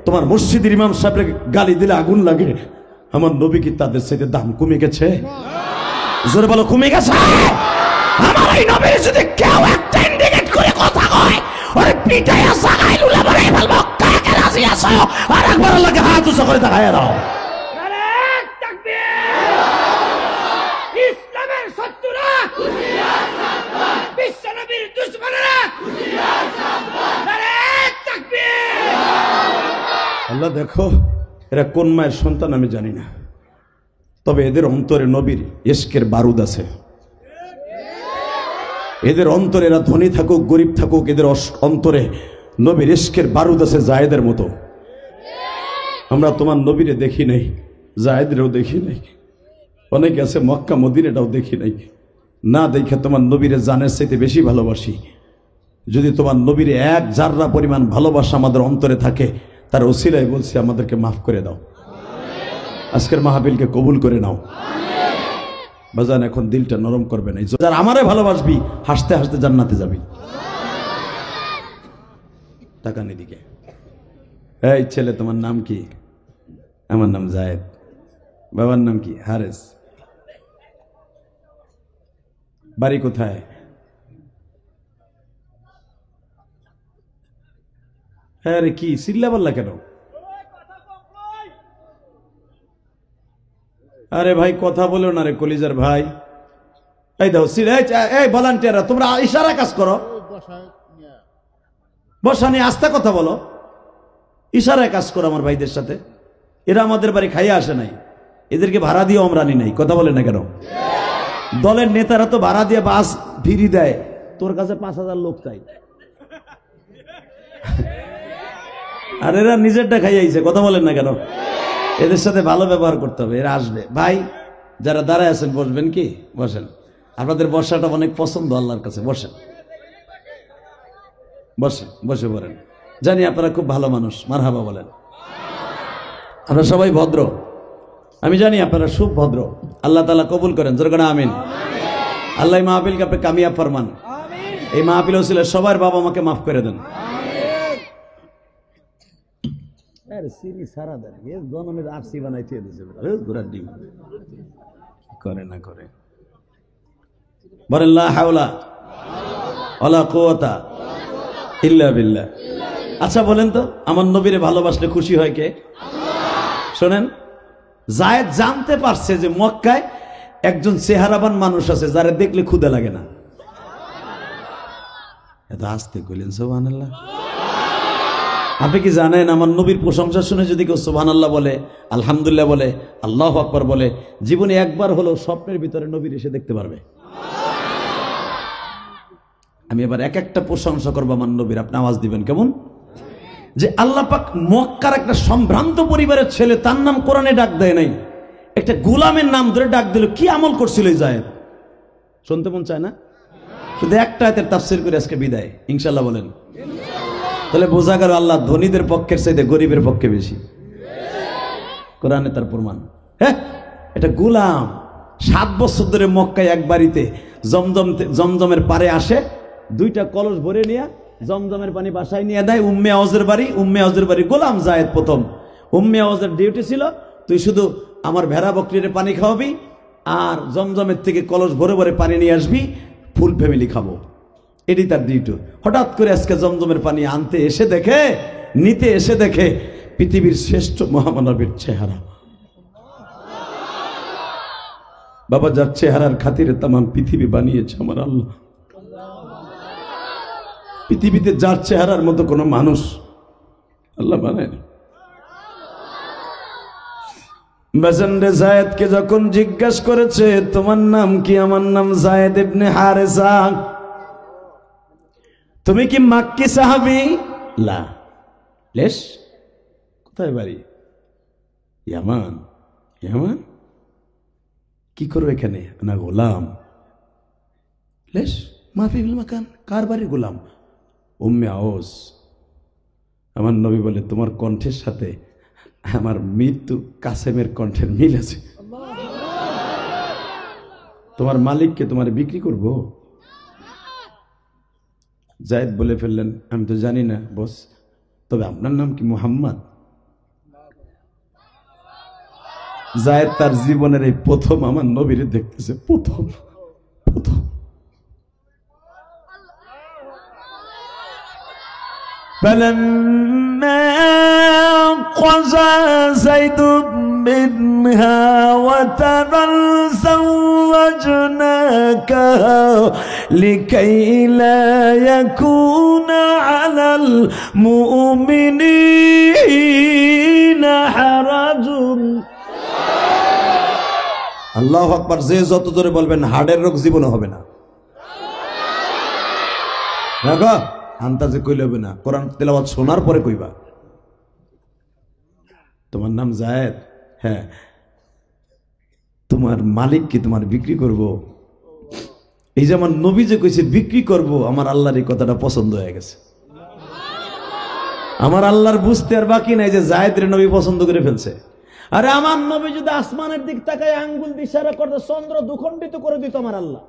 তোমার মসজিদের ইমাম সাহেবের গালি দিলে আগুন লাগে। আমার নবী কি তাদের সাথে দাম কমে গেছে? জোরে বলো, কমে গেছে? আমার এই নবীর যদি কেউ একটা ইন্ডিকেট করে কথা কয়, ওরে পিটাইয়া সাগাই লুলা মারে ফেলবো। কাকে রাজি আছো? আর একবার আল্লাহকে হাত উঁচু করে দেখায় দাও। নারে তাকবীর! ইসলামের শত্রুরা, বিশ্ব নবীর দুশমনেরা, নারে তাকবীর! আল্লাহ দেখো এরা কোন মায়ের সন্তান আমি জানি না, তবে এদের অন্তরে নবীর ইশকের বারুদ আছে। এদের অন্তরে, এরা ধনী থাকুক গরিব থাকুক, এদের অন্তরে নবীর ইশকের বারুদ আছে জায়েদের মতো। আমরা তোমার নবীরে দেখি নাই, জায়েদেরও দেখি নাই, অনেকে আছে মক্কা মদিনাটাও দেখি নাই, না দেখে তোমার নবীরে জানের চাইতে বেশি ভালোবাসি। যদি তোমার নবীরে এক জাররা পরিমাণ ভালোবাসা আমাদের অন্তরে থাকে, তার ওসিলায় বলছি আমাদেরকে মাফ করে দাও, আজকের মাহফিলকে কবুল করে নাও। বাজান এখন দিলটা নরম করবে না, যারা আমারে ভালোবাসবি হাসতে হাসতে জান্নাতে যাবি। টাকা নিদিকে, এই ছেলে তোমার নাম কি? আমার নাম জায়েদ। বাবার নাম কি? হারেস। বাড়ি কোথায়? হ্যাঁ রে, কি চিল্লা পাল্লা কেন? আরে ভাই কথা বলো না রে কলিজার ভাই। এই দাও এই ভলান্টিয়াররা তোমরা ইশারা কাজ করো, বসা নিয়ে আস্তে কথা বলো, ইশারায় কাজ করো আমার ভাইদের সাথে। এরা আমাদের বাড়ি খাইয়ে আসে নাই, এদেরকে ভাড়া দিয়ে আমরা আনি নাই। কথা বলে না কেন? দলের নেতারা তো ভাড়া দিয়ে বাস ফিরি দেয়, তোর কাছে 5,000 লোক চাই। আর এরা নিজেরটা খাইয়াইছে, কথা বলেন না কেন? এদের সাথে ভালো ব্যবহার করতে হবে, এরা আসবে। ভাই যারা দাঁড়ায় আছেন বসবেন কি? বসেন, আপনাদের বসাটা অনেক পছন্দ আল্লাহর কাছে। বসেন বসেন, বসে পড়েন। জানি আপনারা খুব ভালো মানুষ, মারহাবা বলেন। আমরা সবাই ভদ্র, আমি জানি আপনারা খুব ভদ্র। আল্লাহ তাআলা কবুল করেন, জোরে করে আমিন। আল্লাহ এই মাহফিলকে আপনি কামিয়াব ফরমান। এই মাহফিল ছিল সবার বাবা মাকে মাফ করে দেন। করে না করে বলেন লা হাওলা ওয়ালা কুওয়াতা ইল্লা বিল্লাহ। আচ্ছা বলেন তো, আমার নবীরে ভালোবাসলে খুশি হয় কে? শোনেন, যায়েদ জানতে পারছে যে মক্কায় একজন চেহারাবান মানুষ আছে যারা দেখলে ক্ষুধা লাগে না। এত আস্তে কইলেন সুবহানাল্লাহ। আপনি কি জানেন আমার নবীর প্রশংসা শুনে যদি কেউ সুবহানাল্লাহ বলে, আলহামদুলিল্লাহ বলে, আল্লাহু আকবার বলে, জীবনে একবার হলেও স্বপ্নের ভিতরে নবীর এসে দেখতে পারবে। আমি এবার এক একটা প্রশংসা করবো আমার নবীর, আপনি আওয়াজ দিবেন কেমন? যে আল্লাহ পাক মক্কার একটা সম্ভ্রান্ত পরিবারের ছেলে, তার নাম কোরআনে ডাক দেয় নাই, একটা গোলামের নাম ধরে ডাক দিল। কি আমল করছিল জায়েদ? শুনতে মন চায় না? শুধু একটা আয়াতের তাফসীর করে আজকে বিদায় ইনশাআল্লাহ বলেন। তাহলে বোঝা গেল আল্লাহ ধনীদের পক্ষের চাইতে গরিবের পক্ষে বেশি। কোরআনে তার প্রমাণ। হ্যাঁ, এটা গোলাম 7 বছর ধরে মক্কায় এক বাড়িতে জমজমের পারে আসে, 2টা কলস ভরে নিয়ে জমজমের পানি বাসায় নিয়ে দেয়। উম্মে আওয়াজের বাড়ি গোলাম জায়েদ প্রথম। উম্মে আওয়াজের ডিউটি ছিল, তুই শুধু আমার ভেড়া বকরিরে পানি খাওয়াবি আর জমজমের থেকে কলস ভরে ভরে পানি নিয়ে আসবি, ফুল ফ্যামিলি খাবো। এটি তার ডিউটি। হঠাৎ করে আজকে জমজমের পানি নিতে এসে দেখে পৃথিবীর শ্রেষ্ঠ মহামানবের চেহারা। বাবা, যার চেহারার খাতিরে তামাম পৃথিবী বানিয়েছে আমার আল্লাহ। পৃথিবীতে যার চেহারার মতো কোনো মানুষ আল্লাহ বানায় না। বাজানরে জায়েদকে যখন জিজ্ঞাসা করেছে তোমার নাম কি? আমার নাম জায়েদ ইবনে হারেসা। তুমি কি মাক্কি সাহাবী? লা। লেশ? কোথায় বাড়ি? ইয়ামান। ইয়ামান? কি করো এখানে? না গোলাম। লেশ? মাফি বিল মাকান। কার বাড়ির গোলাম? উম্মে আওস। আমার নবী বলে তোমার কণ্ঠের সাথে আমার মৃত্যু কাসেমের কণ্ঠের মিল আছে। তোমার মালিককে তোমার বিক্রি করব? জায়েদ বলে ফেললেন আমি তো জানি না বস, তবে আপনার নাম কি মুহাম্মদ? জায়েদ তার জীবনের এই প্রথম আমার নবীরে দেখতেছে, প্রথম। فلما قضى زيد منها وترا زوجناكها لكي لا يكون على المؤمنين حرج। আল্লাহু আকবার। যে যত জোরে বলবেন হার্টের রোগ জীবনে হবে না। দেখো আন্তাজে কইলে হবে না, কোরআন তেলাওয়াত শোনার পরে কইবা। তোমার নাম জায়েদ? হ্যাঁ। তোমার মালিক কি তোমার বিক্রি করব? এই যে আমার নবী যে কইছে বিক্রি করব, আমার আল্লাহর এই কথাটা পছন্দ হয়ে গেছে। আমার আল্লাহর বুঝতে আর বাকি নাই যে জায়েদের নবী পছন্দ করে ফেলছে। আরে আমার নবী যদি আসমানের দিক তাকায় আঙ্গুল দিয়ে ইশারা করতে চন্দ্র দুখণ্ডিত করে দিত আমার আল্লাহ।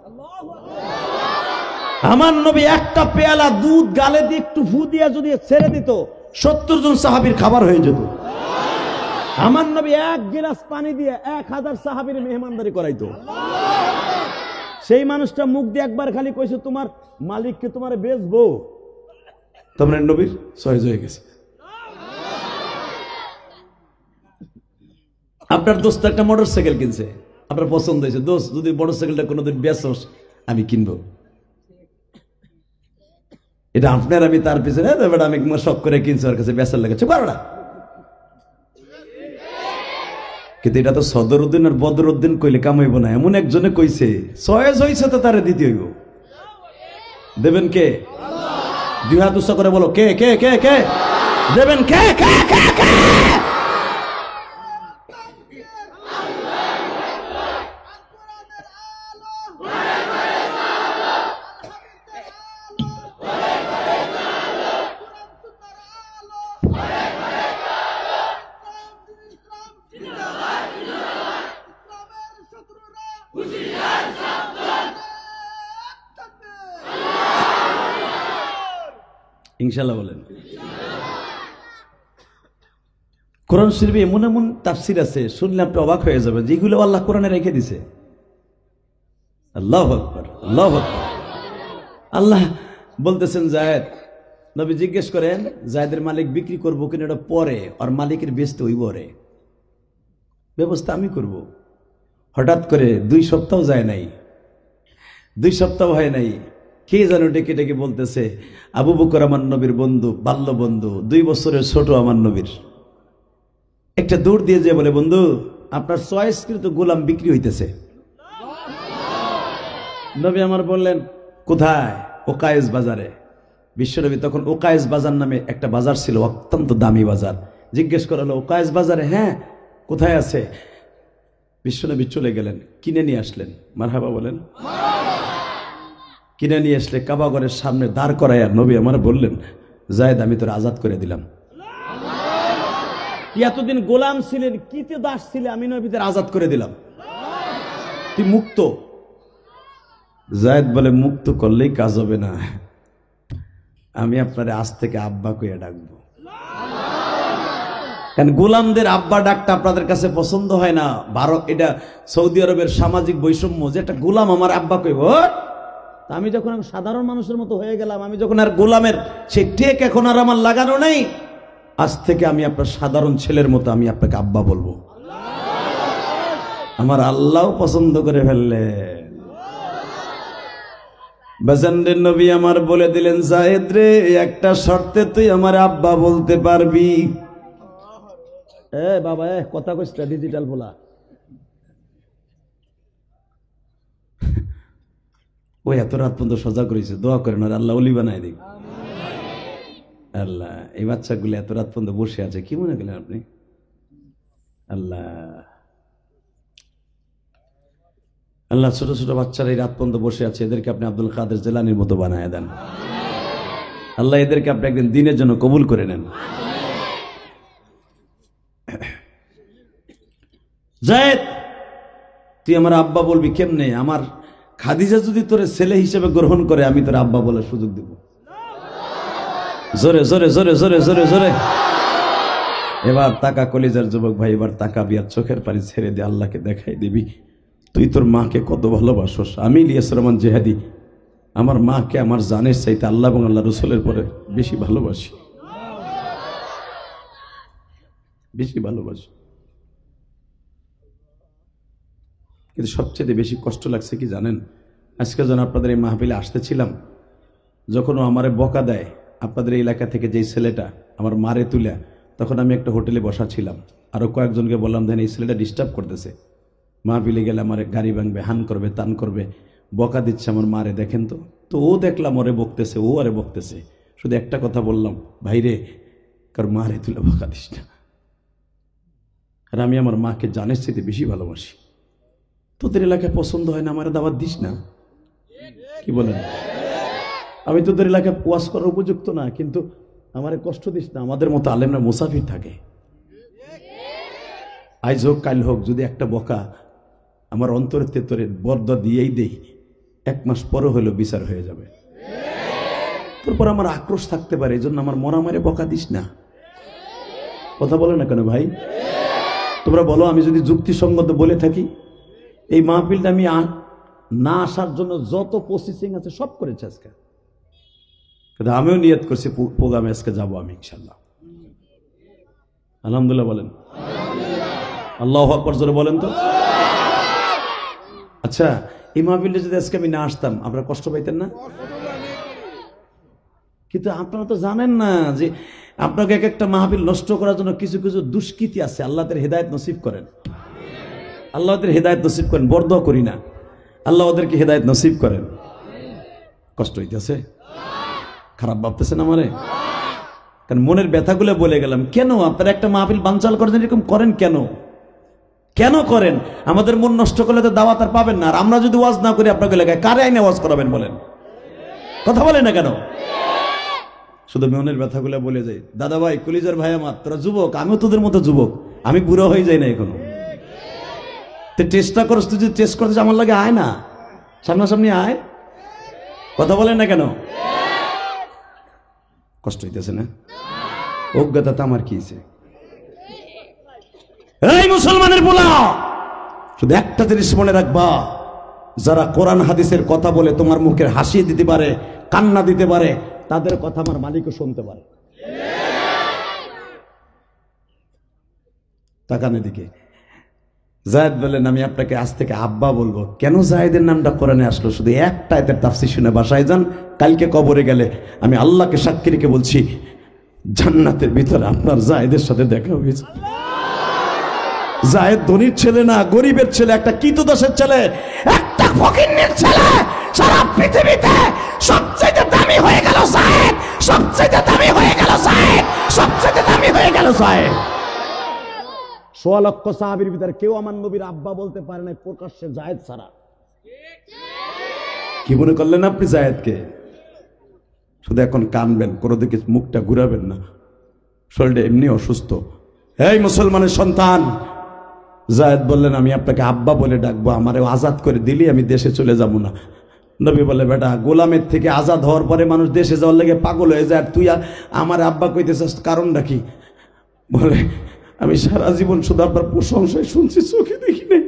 আমার নবী একটা পেয়ালা দুধ গালে দিয়ে একটু ফু দিয়া যদি ছেড়ে দিত 70 জন সাহাবীর খাবার হয়ে যেত। আমার নবী 1 গিলাস পানি দিয়ে 1000 সাহাবীর মেহমানদারি করাইতো। সেই মানুষটা মুখ দিয়ে একবার খালি কইছে তোমার মালিককে তোমারে বেচবো, তোমার নবীর সহজ হয়ে গেছে। আপনার দোস্ত একটা মোটরসাইকেল কিনছে, আপনার পছন্দ হয়েছে, দোস্ত যদি মোটরসাইকেলটা কোনোদিন বেচোস আমি কিনবো। এটা আপনার আমি তার পিছনে আমি শখ করে কিনছি, ওর কাছে বেচার লেগেছে বারোটা। কিন্তু এটা তো সদরউদ্দিন আর বদরউদ্দিন কইলে কামাইব না, এমন একজনে কইছে সয়েজ হইছে তো তারে দিতে হইব। দেবেন কে? 2 হাত উচ্চ করে বলো কে কে কে কে? দেবেন কে কে কে কে? ইনশাআল্লাহ বলেন। কোরআন শরীফে এমন এমন তাফসির আছে, শুনলে আপনি অবাক হয়ে যাবেন, যেগুলো আল্লাহ কোরআনে রেখে দিছে। আল্লাহু আকবার, আল্লাহু আকবার। আল্লাহ বলতেছেন জায়েদ, নবী জিজ্ঞেস করেন জায়েদের মালিক বিক্রি করবো কিনা, এটা পরে, আর মালিকের বেচতে হইব রে, ব্যবস্থা আমি করব। হঠাৎ করে 2 সপ্তাহ যায় নাই, 2 সপ্তাহ হয় নাই, কে যেন ডেকে ডেকে বলতেছে, আবু বকর আমার নবীর বন্ধু, বাল্য বন্ধু, 2 বছরের ছোট আমার নবীর, একটা দৌড় দিয়ে যে বলে, বন্ধু আপনার চয়েসকৃত গোলাম বিক্রি হইতেছে। নবী আমার বললেন কোথায়? ওকায়েস বাজারে। বিশ্বনবী তখন ওকায়েস বাজার নামে একটা বাজার ছিল, অত্যন্ত দামি বাজার। জিজ্ঞেস করা হলো ওকায়েস বাজারে? হ্যাঁ। কোথায় আছে? বিশ্বনবী চলে গেলেন, কিনে নিয়ে আসলেন। মারহাবা বলেন। কিনে নিয়ে আসলে কাবাগরের সামনে দাঁড় করাইয়া নবী আমার বললেন, জায়েদ আমি তোর আজাদ করে দিলাম। কি এতদিন গোলাম ছিলেন, কিতে দাস ছিলে, আমি নবীদের আজাদ করে দিলাম, তুই মুক্ত। জায়েদ বলে, মুক্ত করলেই কাজ হবে না, আমি আপনার আজ থেকে আব্বা কইয়া ডাকবো। কারণ গোলামদের আব্বা ডাকটা আপনাদের কাছে পছন্দ হয় না। এটা সৌদি আরবের সামাজিক বৈষম্য, যে একটা গোলাম আমার আব্বা কইব। আমি যখন আমি সাধারণ মানুষের মতো হয়ে গেলাম, আমি যখন আর গোলামের সেই টেক এখন আর আমার লাগানো নেই, আজ থেকে আমি আপনার সাধারণ ছেলের মতো আমি আপনাকে আব্বা বলবো। আমার আল্লাহ পছন্দ করে ফেললেন। বাজানদের নবী আমার বলে দিলেন, জায়েদ রে একটা শর্তে তুই আমার আব্বা বলতে পারবি। বাবা কথা কইছটা ডিজিটাল বলা। ওই এত রাত পর্যন্ত সজা করেছে, দোয়া করেন আর আল্লাহ ওলি বানায় দিক। আল্লাহ এই বাচ্চাগুলো এত রাত পর্যন্ত বসে আছে, কি মনে করলেন আপনি? আল্লাহ আল্লাহ ছোট ছোট বাচ্চারা এই রাত পর্যন্ত বসে আছে, এদেরকে আপনি আব্দুল কাদের জিলানীর মতো বানায় দেন। আল্লাহ এদেরকে আপনি একদিন দিনের জন্য কবুল করে নেন। জায়েদ তুই আমার আব্বা বলবি কেমনে? আমার খাদিজা যদি তোর ছেলে হিসেবে গ্রহণ করে, আমি তোর আব্বা বলার সুযোগ দেব। জোরে জোরে জোরে জোরে জোরে জোরে। এবার তাকা কলিজার যুবক ভাই, এবার তাকা বিয়ার চোখের পানি ছেড়ে দিয়ে আল্লাহকে দেখাই দিবি তুই তোর মাকে কত ভালোবাসোস। আমি ইলিয়াস রহমান জেহাদি আমার মাকে আমার জানের চাইতে আল্লাহ এবং আল্লাহ রসুলের পরে বেশি ভালোবাসি, বেশি ভালোবাসি। কিন্তু সবচেয়ে বেশি কষ্ট লাগছে কি জানেন? আজকে যখন আপনাদের এই মাহফিলে আসতেছিলাম, যখন ও আমারে বকা দেয়, আপনাদের এই এলাকা থেকে যেই ছেলেটা আমার মারে তুলে, তখন আমি একটা হোটেলে বসা ছিলাম, আরো কয়েকজনকে বললাম দেন এই ছেলেটা ডিস্টার্ব করতেছে, মাহফিলে গেলে আমার গাড়ি ভাঙবে, হান করবে, তান করবে, বকা দিচ্ছে আমার মারে, দেখেন তো। তো ও দেখলাম ওরে বকতেছে, ও আরে বকতেছে, শুধু একটা কথা বললাম, ভাইরে কার মারে তুলে বকা দিস না। আর আমি আমার মাকে জানের চাইতে বেশি ভালোবাসি। তোদের এলাকায় পছন্দ হয় না, আমার দাওয়াত দিস না। কি বলেন? আমি তোদের এলাকায় ওয়াজ করার উপযুক্ত না, কিন্তু আমারে কষ্ট দিস না। আমাদের মতো আলেমরা মুসাফির থাকে, আজ হোক কাল হোক, যদি একটা বকা আমার অন্তরের তেতরে বরদা দিয়েই দেই, 1 মাস পরে হইলো বিচার হয়ে যাবে। তারপর আমার আক্রোশ থাকতে পারে, এই জন্য আমার মরা মারে বকা দিস না। কথা বলে না কেন ভাই? তোমরা বলো, আমি যদি যুক্তিসঙ্গত বলে থাকি, এই মাহফিলটা আমি না আসার জন্য যত প্রসেসিং আছে সব করেছে আজকে, কিন্তু আমিও নিয়ত করছি প্রোগ্রামে আজকে যাবো আমি ইনশাল্লাহ। আলহামদুলিল্লাহ বলেন, আল্লাহু আকবার জোরে বলেন তো। আচ্ছা, এই মাহফিলটা যদি আজকে আমি না আসতাম, আপনারা কষ্ট পাইতেন না? কিন্তু আপনারা তো জানেন না যে আপনাকে এক একটা মাহফিল নষ্ট করার জন্য কিছু কিছু দুষ্কৃতি আছে। আল্লাহ তাদের হেদায়েত নসিব করেন, আল্লাহ ওদের হেদায়েত নসিব করেন, বরদোয়া করি না, আল্লাহ ওদেরকে হেদায়েত নসিব করেন। কষ্ট হইতেছে? খারাপ ভাবতেছেন আমারে? কারণ মনের ব্যথাগুলো বলে গেলাম। কেন আপনারা একটা মাহফিল বানচাল করেন, এরকম করেন কেন? কেন করেন? আমাদের মন নষ্ট করলে তো দাওয়াত আর পাবেন না। আর আমরা যদি ওয়াজ না করি আপনাকে এলাকায়, কারে আইনে ওয়াজ করাবেন বলেন? কথা বলেন না কেন? শুধু মনের ব্যথাগুলো বলে যাই। দাদা ভাই, কলিজার ভাই আমার, তোরা যুবক, আমিও তোদের মতো যুবক, আমি বুড়ো হয়ে যাই না এখনো। তুই চেষ্টা করছ, তুই যদি টেস্ট করতে আমার লাগে আয় না, সামনাসামনি আয়। কথা বলেন না কেন? কষ্ট হইতেছে না? অজ্ঞতা তো আমার কি হয়েছে? এই মুসলমানের পোলা, শুধু একটা জিনিস মনে রাখবা, যারা কোরআন হাদিসের কথা বলে তোমার মুখের হাসি দিতে পারে, কান্না দিতে পারে, তাদের কথা আমার মালিকও শুনতে পারে। তাকান এদিকে। জায়েদ বলেন, আমি আপনাকে আজ থেকে আব্বা বলবো। কেন জায়েদের নামটা কোরআনে আসলো? শুধু একটা আয়াতের তাফসীর শুনে বাসায় যান, কালকে কবরে গেলে আমি আল্লাহকে সাক্ষী রেখে বলছি, জান্নাতের ভিতরে আপনার জায়েদের সাথে দেখা হয়েছে। জায়েদ ধনীর ছেলে না, গরিবের ছেলে, একটা কীতদাসের ছেলে, একটা ফকিন্নির ছেলে। সারা পৃথিবীতে সবচেয়ে দামি হয়ে গেল জায়েদ, সবচেয়ে দামি হয়ে গেল জায়েদ, সবচেয়ে দামি হয়ে গেল জায়েদ। ১৬ লক্ষ সাহাবীর ভিতরে কেউ আমার নবীর আব্বা বলতে পারে না প্রকাশ্যে জায়েদ ছাড়া। কি মনে করলেন আপনি জায়েদকে? শুধু এখন কানবেন, কোনো দিকে মুখটা ঘুরাবেন না, শরীরটা এমনি অসুস্থ। এই মুসলমানের সন্তান, জায়েদ বললেন, আমি আপনাকে আব্বা বলে ডাকবো, আমারে আজাদ করে দিলি আমি দেশে চলে যাব না। নবী বলে, বেটা, গোলামের থেকে আজাদ হওয়ার পরে মানুষ দেশে যাওয়ার লেগে পাগল হয়ে যায়, আর তুই আমার আব্বা কইতেছিস, কারণটা কি? বলে, আমি সারা জীবন শুধু আপনার প্রশংসায় শুনছি, চোখে দেখি নাই।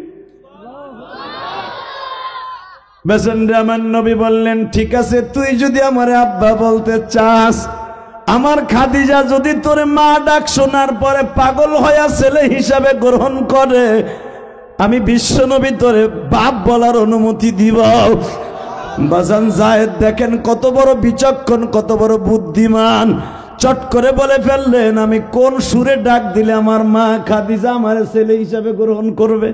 বেসেন্দ্র আমার নবী বললেন, ঠিক আছে, তুই যদি আমার আব্বা বলতে চাস, আমার খাদিজা যদি তোর মা ডাক শোনার পরে পাগল হইয়া ছেলে হিসাবে গ্রহণ করে, আমি বিশ্ব নবী তোরে বাপ বলার অনুমতি দিব। বাজান জায়েদ দেখেন কত বড় বিচক্ষণ, কত বড় বুদ্ধিমান। চট করে বলে ফেললেন, আমি কোন সুরে ডাক দিলে আমার মা খাদিজা আমার ছেলে হিসাবে গ্রহণ করবে?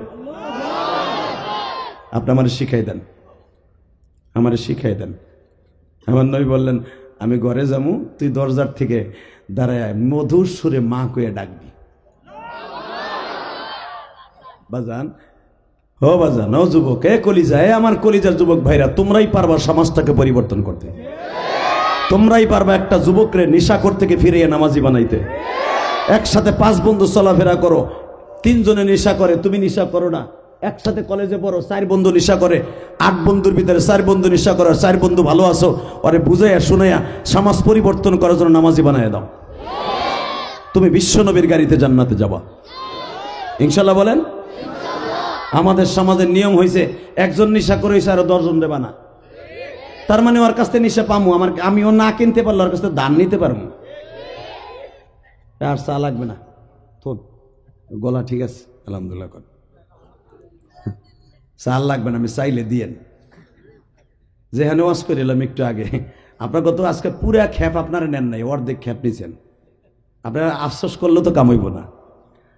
আপনি আমার শিখাই দেন, আমার শিখাই দেন। আমার নবী বললেন, আমি ঘরে যাবো, তুই দরজার থেকে দাঁড়ায় মধুর সুরে মা কইয়া ডাকবি। বাজান, ও বাজান, ও যুবক, এ কলিজা, এ আমার কলিজার যুবক ভাইরা, তোমরাই পারবা সমাজটাকে পরিবর্তন করতে। তোমরাই পারবা একটা যুবকরে নেশাখোর থেকে ফিরিয়ে নামাজি বানাইতে। একসাথে 5 বন্ধু চলাফেরা করো, 3 জনে নেশা করে, তুমি নেশা করো না। একসাথে কলেজে পড়ো, 4 বন্ধু নেশা করে, 8 বন্ধুর ভিতরে 4 বন্ধু নেশা করে, 4 বন্ধু ভালো আছো, ওরে বুঝাইয়া শুনাইয়া সমাজ পরিবর্তন করার জন্য নামাজি বানাইয়া দাও। তুমি বিশ্ব নবীর গাড়িতে জান্নাতে যাবা ইনশাল্লাহ। বলেন, আমাদের সমাজের নিয়ম হয়েছে, একজন নেশা করে হয়েছে আরো 10 জন দেবা না। তার মানে ওর কাছ থেকে নেশা পামু, আমিও না কিনতে পারলে ওর কাছ থেকে দান নিতে পারবো। আর চা লাগবে না, থোক, গলা ঠিক আছে, আলহামদুলিল্লাহ। চাল লাগবে না, আমি চাইলে দিয়েন। যেখানে ওয়াজ করে এলাম একটু আগে, আপনার কত আজকে পুরা খ্যাপ আপনারা নেন নাই, অর্ধেক খ্যাপ নিয়েছেন। আপনারা আফসোস করলেও তো কামাইব না।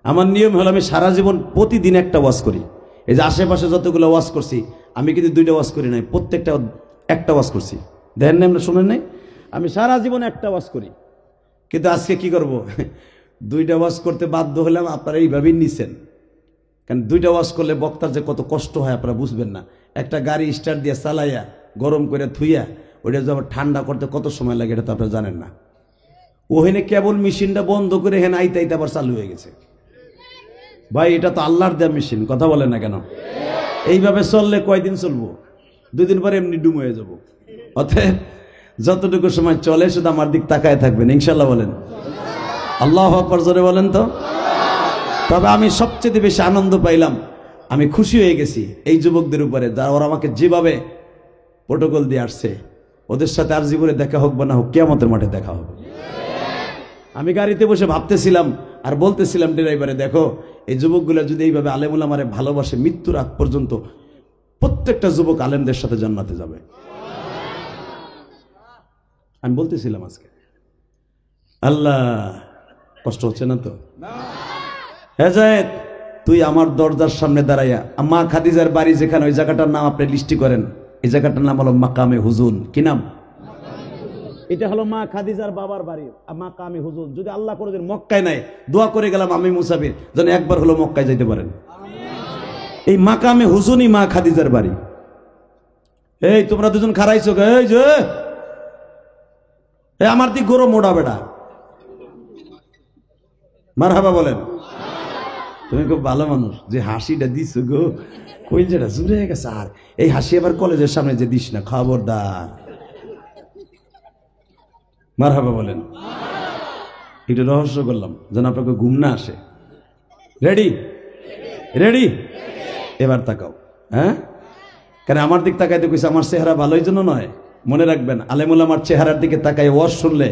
আমার নিয়ম হলো, আমি সারা জীবন প্রতিদিন একটা ওয়াজ করি। এই যে আশেপাশে যতগুলো ওয়াজ করছি, আমি কিন্তু 2টা ওয়াজ করি নাই, প্রত্যেকটা একটা ওয়াজ করছি। দেখেন না, আমরা শুনেন নাই? আমি সারা জীবন একটা ওয়াজ করি, কিন্তু আজকে কি করব, 2টা ওয়াজ করতে বাধ্য হলাম। আপনারা এইভাবেই নিছেন, কারণ 2টা ওয়াজ করলে বক্তার যে কত কষ্ট হয় আপনারা বুঝবেন না। একটা গাড়ি স্টার্ট দিয়ে চালাইয়া গরম করে থুইয়া ওইটা যখন ঠান্ডা করতে কত সময় লাগে এটা তো আপনারা জানেন না। ওখানে কেবল মেশিনটা বন্ধ করে হেন আইতে আইতে আবার চালু হয়ে গেছে। ভাই, এটা তো আল্লাহর দেয়া মেশিন, কথা বলেন না কেন? এইভাবে চললে কয়দিন চলবো? 2 দিন পরে এমনি ডুম হয়ে যাবো। অতএব যতটুকু সময় চলে শুধু আমার দিক তাকায় থাকবেন ইনশাল্লাহ। বলেন আল্লাহু আকবার, জোরে বলেন তো। তবে আমি সবচেয়ে বেশি আনন্দ পাইলাম, আমি খুশি হয়ে গেছি এই যুবকদের উপরে, যারা ওরা আমাকে যেভাবে প্রোটোকল দিয়ে আসছে। ওদের সাথে আর জীবনে দেখা হোক বা না হোক, কিয়ামতের মাঠে দেখা হবে। আমি গাড়িতে বসে ভাবতেছিলাম আর বলতেছিলাম ড্রাইভারে, দেখো এই যুবকগুলো যদি এইভাবে আলেমুল আমারে ভালোবাসে, মৃত্যুর আগ পর্যন্ত প্রত্যেকটা যুবক আলেমদের সাথে জান্নাতে যাবে। আমি বলতেছিলাম আজকে, আল্লাহ, কষ্ট হচ্ছে না তো? হ্যাঁ জায়েদ, তুই আমার দরজার সামনে দাঁড়াইয়া, মা খাদিজার বাড়ি যেখানে, ওই জায়গাটার নাম আপনি লিস্টি করেন। এই জায়গাটার নাম হলো মাকামে হুজুন। কি নাম? এটা হলো মা খাদিজার বাবার বাড়ি, মা কামি হুজুর। যদি আল্লাহ করে দেন মক্কায় নাই, দোয়া করে গেলাম আমি মুসাফির যেন একবার হলো মক্কায় যাইতে পারেন। এই মাকামে হুজুনই মা খাদিজার বাড়ি। এই তোমরা দুজন খারাইছো, এই যে আমার দিক গরম মোড়া বেটা, মারহাবা বলেন। তুমি খুব ভালো মানুষ, যে হাসিটা দিছো গো কই যেটা জুড়ে গেছে। আর এই হাসি আবার কলেজের সামনে যে দিস না, খবরদার। মারহাবা বলেন। একটু রহস্য করলাম যেন আপনাকে ঘুম না আসে। রেডি রেডি, এবার তাকাও। হ্যাঁ, কেন আমার দিক তাকাইতে কইছে? আমার চেহারা ভালোই জন্য নয়। মনে রাখবেন, আলেমুল আমার চেহারার দিকে তাকাই ওয়াজ শুনলে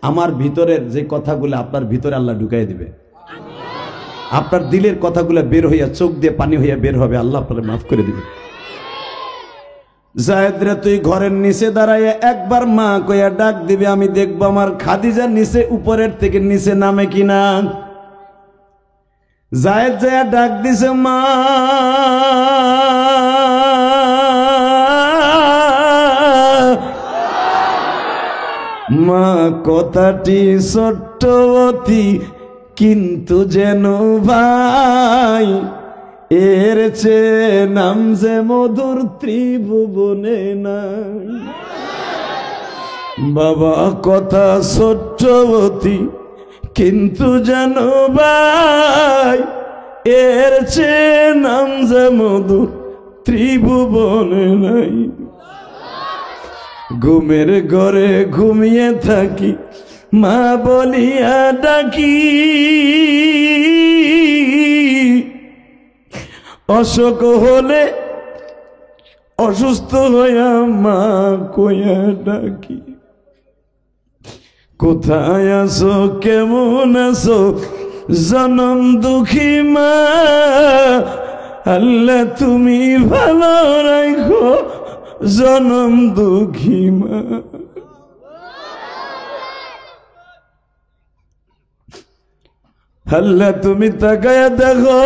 আমার ভিতরের যে কথাগুলো আপনার ভিতরে আল্লাহ ঢুকাই দিবে। আপনার দিলের কথাগুলো বের হইয়া চোখ দিয়ে পানি হইয়া বের হবে, আল্লাহ আপনাকে মাফ করে দিবে। জায়েদরে তুই ঘরের নিচে দাঁড়াইয়া একবার মা কইয়া ডাক দিবে, আমি দেখবো আমার খাদিজার নিচে উপরের থেকে নিচে নামে কিনা। জায়েদ যায় ডাক দিছে, মা। মা কথাটি ছোট্টবতী কিন্তু যেন ভাই, এর চেয়ে নাম যে মধুর ত্রিভুবনে নাই। বাবা কথা ছোট্টবতী কিন্তু যেন ভাই, এর চেয়ে নাম যে মধুর ত্রিভুবনে নাই। ঘুমের ঘরে ঘুমিয়ে থাকি, মা বলিয়া ডাকি। অসুখ হলে অসুস্থ হইয়া মা কইয়া ডাকি। কোথায় আছো, কেমন আছো জনম দুঃখী মা, আল্লাহ তুমি ভালো রাখো জনম দুঃখী মা। আল্লাহ তুমি তাকায়া দেখো,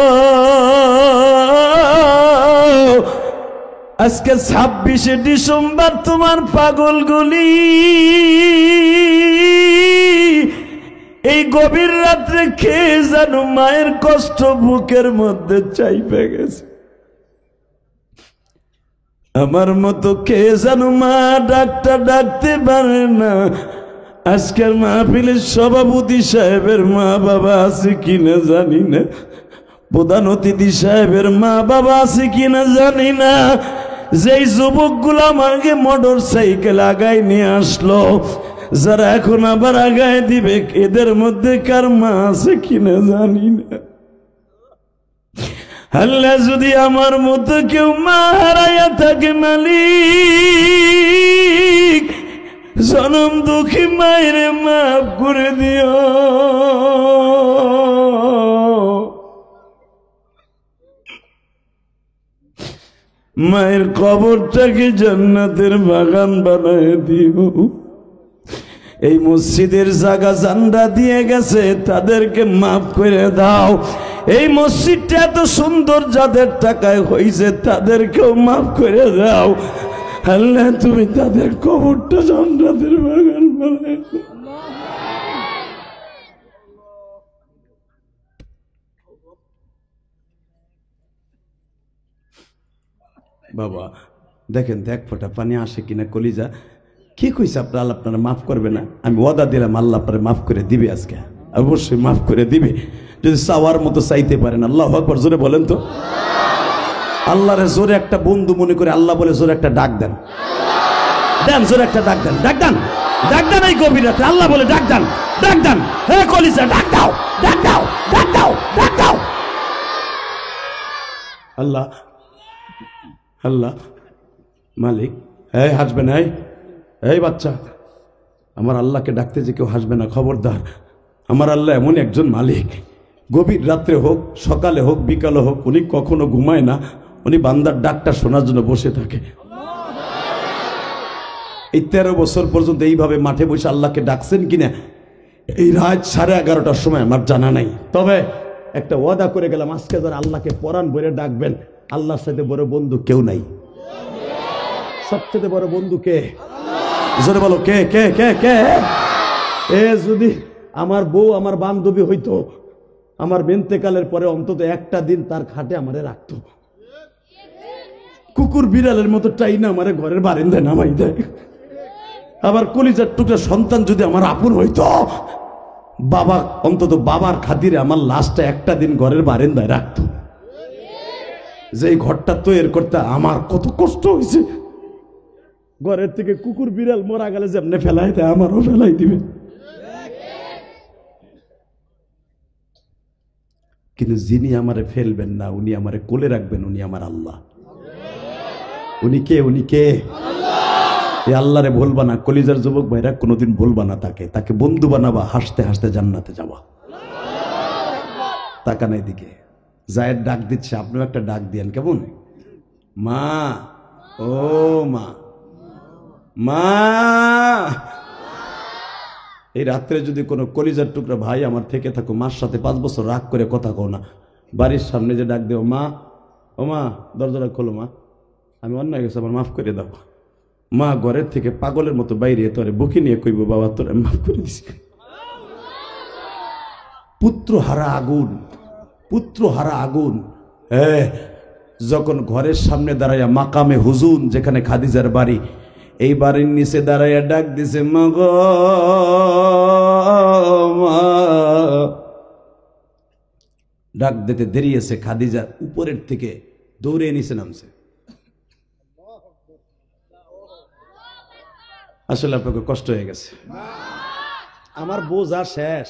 আজকে 26শে ডিসেম্বর তোমার পাগলগুলি এই গভীর রাত্রে খেয়ে যেন মায়ের কষ্ট বুকের মধ্যে চাইপে গেছে। আমার মতো খেয়ে যেন মা ডাক্তার ডাকতে পারে না। আজকের মাহফিলের সভাপতি সাহেবের মা বাবা আছে কিনা জানি না, প্রধান অতিথি সাহেবের মা বাবা আছে কিনা জানি না। যেই যুবকগুলো আমাকে মোটর সাইকেল আগায় নিয়ে আসলো, যারা এখন আবার আগায় দিবে, এদের মধ্যে কার মা আছে কিনা জানি না। আল্লাহ যদি আমার মতো কেউ মা হারাইয়া থাকে মালিক, জনম দুঃখী মায়ের মাফ করে দিও। মায়ের কবরটাকে জান্নাতের বাগান বানায় দিও। এই মসজিদের জায়গা জান্ডা দিয়ে গেছে, তাদেরকে মাফ করে দাও। এই মসজিদটা এত সুন্দর যাদের টাকায় হয়েছে, তাদেরকেও মাফ করে দাও। আল্লাহ তুমি তাদের কবরটা জান্নাতের বাগান বানায় দাও। বাবা দেখেন, এক ফোঁটা পানি আসে কিনা কলিজা। কি কইছে আপনার আল্লাহ আপনারা মাফ করবে না? আমি ওয়াদা দিলাম আল্লাহ আপনারা মাফ করে দিবে, আজকে অবশ্যই মাফ করে দিবে, যদি চাওয়ার মতো চাইতে পারেন। আল্লাহু আকবার জোরে বলেন তো। আল্লাহরে জোরে একটা বন্ধু মনে করে আল্লাহ বলে জোরে একটা ডাক দেন, দেন জোরে একটা ডাক দেন, ডাক দেন, ডাক দেন। এই গভীর রাতে আল্লাহ বলে ডাক দেন, ডাক দেন। হে কলিজা ডাক দাও, ডাক দাও, ডাক দাও, ডাক দাও। আল্লাহ আল্লাহ মালিক, এই হাসবে না, এই বাচ্চা, আমার আল্লাহকে ডাকতে যে কেউ হাসবে না, খবরদার। আমার আল্লাহ এমন একজন মালিক, গভীর রাত্রে হোক, সকালে হোক, বিকালে হোক, উনি কখনো ঘুমায় না। উনি বান্দার ডাকটা শোনার জন্য বসে থাকে। এই 13 বছর পর্যন্ত এইভাবে মাঠে বসে আল্লাহকে ডাকছেন কিনা এই রাত 11:30টার সময় আমার জানা নাই। তবে একটা ওয়াদা করে গেলাম, আজকে যারা আল্লাহকে পরাণ ভরে ডাকবেন, আল্লাহর সাথে বড় বন্ধু কেউ নাই। সবচেয়ে বড় বন্ধু কে? জোরে বলো কে কে কে কে? এ যদি আমার বউ আমার বান্ধবী হইতো, আমার বেন্তেকালের পরে অন্তত একটা দিন তার খাটে আমারে রাখতো, কুকুর বিড়ালের মতো টাইনা আমারে ঘরের বারান্দায় নামাই দেয়। আবার কলিজার টুকরা সন্তান যদি আমার আপন হইতো, বাবা অন্তত বাবার খাতিরে আমার লাশটা একটা দিন ঘরের বারান্দায় রাখতো। যে ঘরটা তৈরি করতে আমার কত কষ্ট হয়েছে। ঘরের থেকে কুকুর বিড়াল মরা গেলে যেমনে ফেলাই দেয়, আমারও ফেলাই দিবে। কিন্তু যিনি আমারে ফেলবেন না, উনি আমারে কোলে রাখবেন, উনি আমার আল্লাহ। উনি কে? উনি কে? এই আল্লাহরে ভুলবা না। কলিজার যুবক ভাইরা কোনোদিন ভুলবা না তাকে। তাকে বন্ধু বানাবা, হাসতে হাসতে জান্নাতে যাবা। তাকান এদিকে, জায়ের ডাক দিচ্ছে, আপনিও একটা ডাক দিয়েন। কেমন? মা, ও মা, মা। এই রাত্রে যদি কোনো কলিজার টুকরা ভাই আমার থেকে থাকো, মার সাথে 5 বছর রাগ করে কথা কও না, বাড়ির সামনে যে ডাক দেও, মা, ও মা, দরজাটা খোলো মা, আমি অন্যায় গেছি, আমার মাফ করে দাও। মা ঘরের থেকে পাগলের মতো বাইরে তোরে বুকে নিয়ে কইব, বাবা তোরে মাফ করে দিছি। পুত্র হারা আগুন, পুত্র হারা আগুন। যখন ঘরের সামনে দাঁড়াইয়া মাকামে হুজুন, যেখানে খাদিজার বাড়ি, এই বাড়ির নিচে দাঁড়াইয়া ডাক দিছে, মা গো মা। ডাক দিতে দেরি আছে, খাদিজা উপরের থেকে দৌড়ে নিচে নামছে। আসলে আপনাকে কষ্ট হয়ে গেছে, আমার বোঝা শেষ।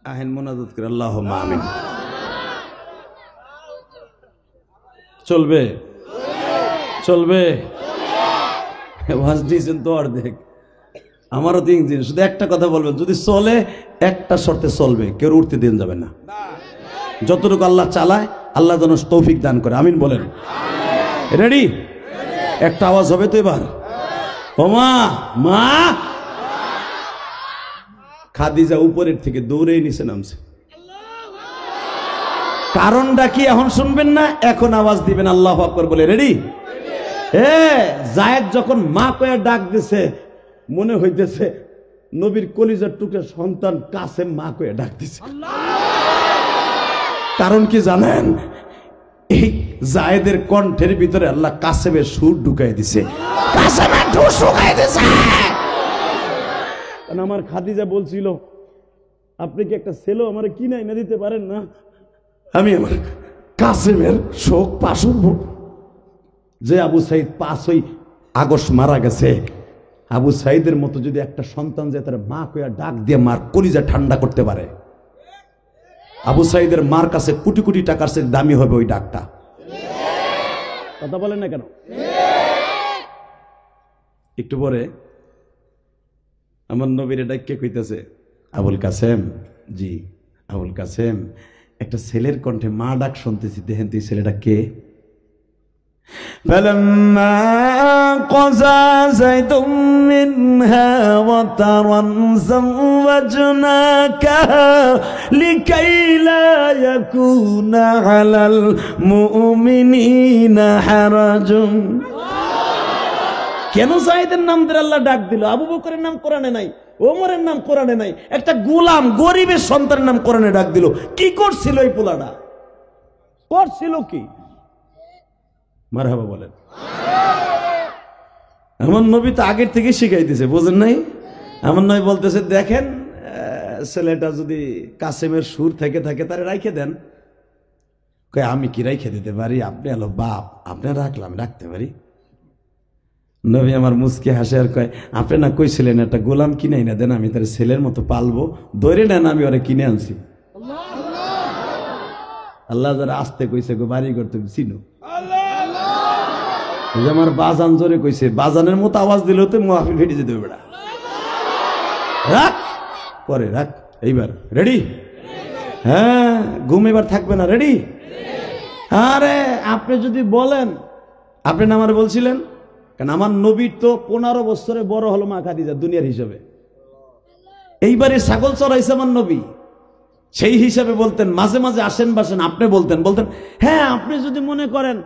আহেন মোনাজাত করে আল্লাহুম্মা আমিন। চলবে চলবে, ওয়াজ দিয়েছেন তো অর্ধেক, আমারও 3 দিন। শুধু একটা কথা বলবেন, যদি চলে একটা শর্তে চলবে, কেউ উঠতে দিন যাবে না। যতটুকু আল্লাহ চালায়, আল্লাহ যেন তৌফিক দান করে। আমিন বলেন। রেডি? একটা আওয়াজ হবে তো এবার। ও মা, মা। খাদিজা উপরের থেকে দৌড়ে নিচে নামছে। কারণটা কি এখন শুনবেন না, এখন আওয়াজ দিবেন আল্লাহু আকবার বলে। রেডি? জায়েদ যখন মা কয়ে ডাক দিছে, মনে হইতেছে নবীর কলিজার টুকরা সন্তান কাসেম মা কয়ে ডাক দিছে। কারণ কি জানেন? এই জায়েদের কণ্ঠের ভিতরে আল্লাহ কাসেমের সুর ঢুকাই দিছে, কাসেমের সুর ঢুকাই দিছে। কারণ আমার খাদিজা বলছিল, আপনি কি একটা ছেলে আমারে কিনাই না দিতে পারেন না? আমি আমার কাসেমের শোক পাশ হব। যে আবু সাইদ 5ই আগস্ট মারা গেছে, আবু সাইদের মতো যদি একটা সন্তান যে তার মা কইয়া ডাক দিয়ে মার কলিজা ঠান্ডা করতে পারে, আবু সাইদের মার কাছে কোটি কোটি টাকার চেয়ে দামি হবে ওই ডাকটা। কথা বলেন না কেন? একটু পরে আমার নবীর ডাককে কইতেছে, আবুল কাসেম। জি আবুল কাসেম, একটা ছেলের কণ্ঠে মা ডাক শুনতেছি, দেখেন তো এই ছেলেটা কে? فلما قضى زيد منها وطرا زوجناكها لكي لا يكون على المؤمنين حرج। কেন জায়েদের নাম ধরে আল্লাহ ডাক দিল? আবু বকরের নাম কোরআনে নাই, ওমরের নাম কোরআনে নাই, একটা গোলাম গরিবের সন্তানের নাম কোরআনে ডাক দিল। কি করছিল এই পোলাটা? করছিল কি? মারহাবা বলেন। আমার নবী তো আগের থেকে শিখাই দিয়েছে, বোঝেন নাই? আমার নবী বলতেছে, দেখেন ছেলেটা যদি কাসেমের সুর থেকে থাকে তারে রাইখে দেন। কয় আমি কি রাইখে দিতে পারি? আপনি হলো বাপ, আপনি রাখলাম, রাখতে পারি। নবী আমার মুচকি হাসে আর কয়, আপনি না কইছিলেন একটা গোলাম কিনাই না দেন, আমি তার ছেলের মতো পালবো, ধরে নেন, আমি ওরে কিনে আনছি। আল্লাহ যারা আসতে কইছে গো বাড়ি করতে চিনো, আমার বাজান জোরে কইছে, বাজানের মতো আওয়াজ দিলেও তো মুহাফিল ফেটে যেতে হবে। রাখ পরে রাখ, এইবার রেডি? হ্যাঁ, ঘুম এবার থাকবে না। রেডি? আরে আপনি যদি বলেন, আপনি না আমার বলছিলেন, কারণ আমার নবীর তো 15 বছরে বড় হলো মা খাদিজা দুনিয়ার হিসাবে। এইবারে ছাগল চড়াইছে আমার নবী, সেই হিসাবে বলতেন মাঝে মাঝে আসেন বাসেন, আপনি বলতেন হ্যাঁ আপনি যদি মনে করেন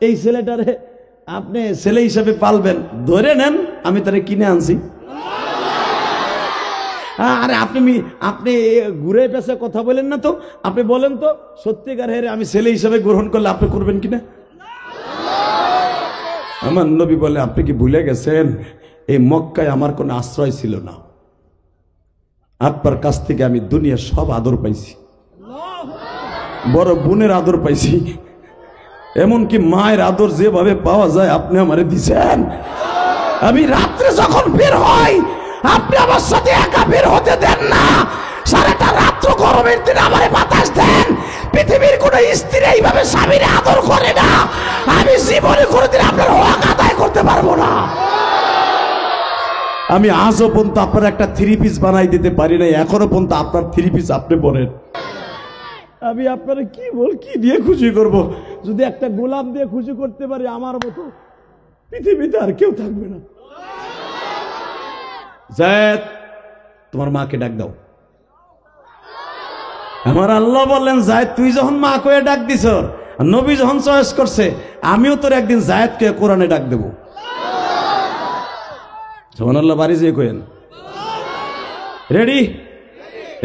এই ছেলেটারে আপনি ছেলে হিসাবে পালবেন, ধরে নেন আমি তারে কিনে আনছি। আরে আপনি ঘুরে পেছে কথা বলেন না তো, আপনি বলেন তো সত্যিকার হেরে আমি ছেলে হিসাবে গ্রহণ করলে আপনি করবেন কিনা? আমার নবী বলে, আপনি কি ভুলে গেছেন এই মক্কায় আমার কোনো আশ্রয় ছিল না, আপনার কাছ থেকে আমি দুনিয়ার সব আদর পাইছি, বড় বোনের আদর পাইছি, এমনকি মায়ের আদর যেভাবে পাওয়া যায় আপনি আমারে দিছেন। আমি রাত্রে যখন বের হই আপনি আমার সাথে একা বের হতে দেন না, সারাটা রাত্র গরমের দিন আমারে বাতাস দেন। পৃথিবীর কোন স্ত্রী এইভাবে স্বামীর আদর করে না, আমি জীবনে কোনোদিন আপনার হক আদায় করতে পারবো না। আমি আজও পর্যন্ত আপনার একটা 3 পিস বানাই দিতে পারি নাই, এখনো পর্যন্ত আপনার 3 পিস আপনি পরেন। আমি আপনারা কি দিয়ে খুশি করব? যদি একটা গোলাপ দিয়ে খুশি করতে পারি আমার মতো পৃথিবীতে আর কেউ থাকবে না। যায়েদ, তোমার মাকে ডাক দাও। আমার আল্লাহ বললেন, যায়েদ তুই যখন মা কয়ে ডাক দিছ, নবী যখন চয়েস করছে, আমিও তোর একদিন যায়েদকে কোরআনে ডাক দেব। সুবহানাল্লাহ, বাড়ি যেয়ে কইেন রেডি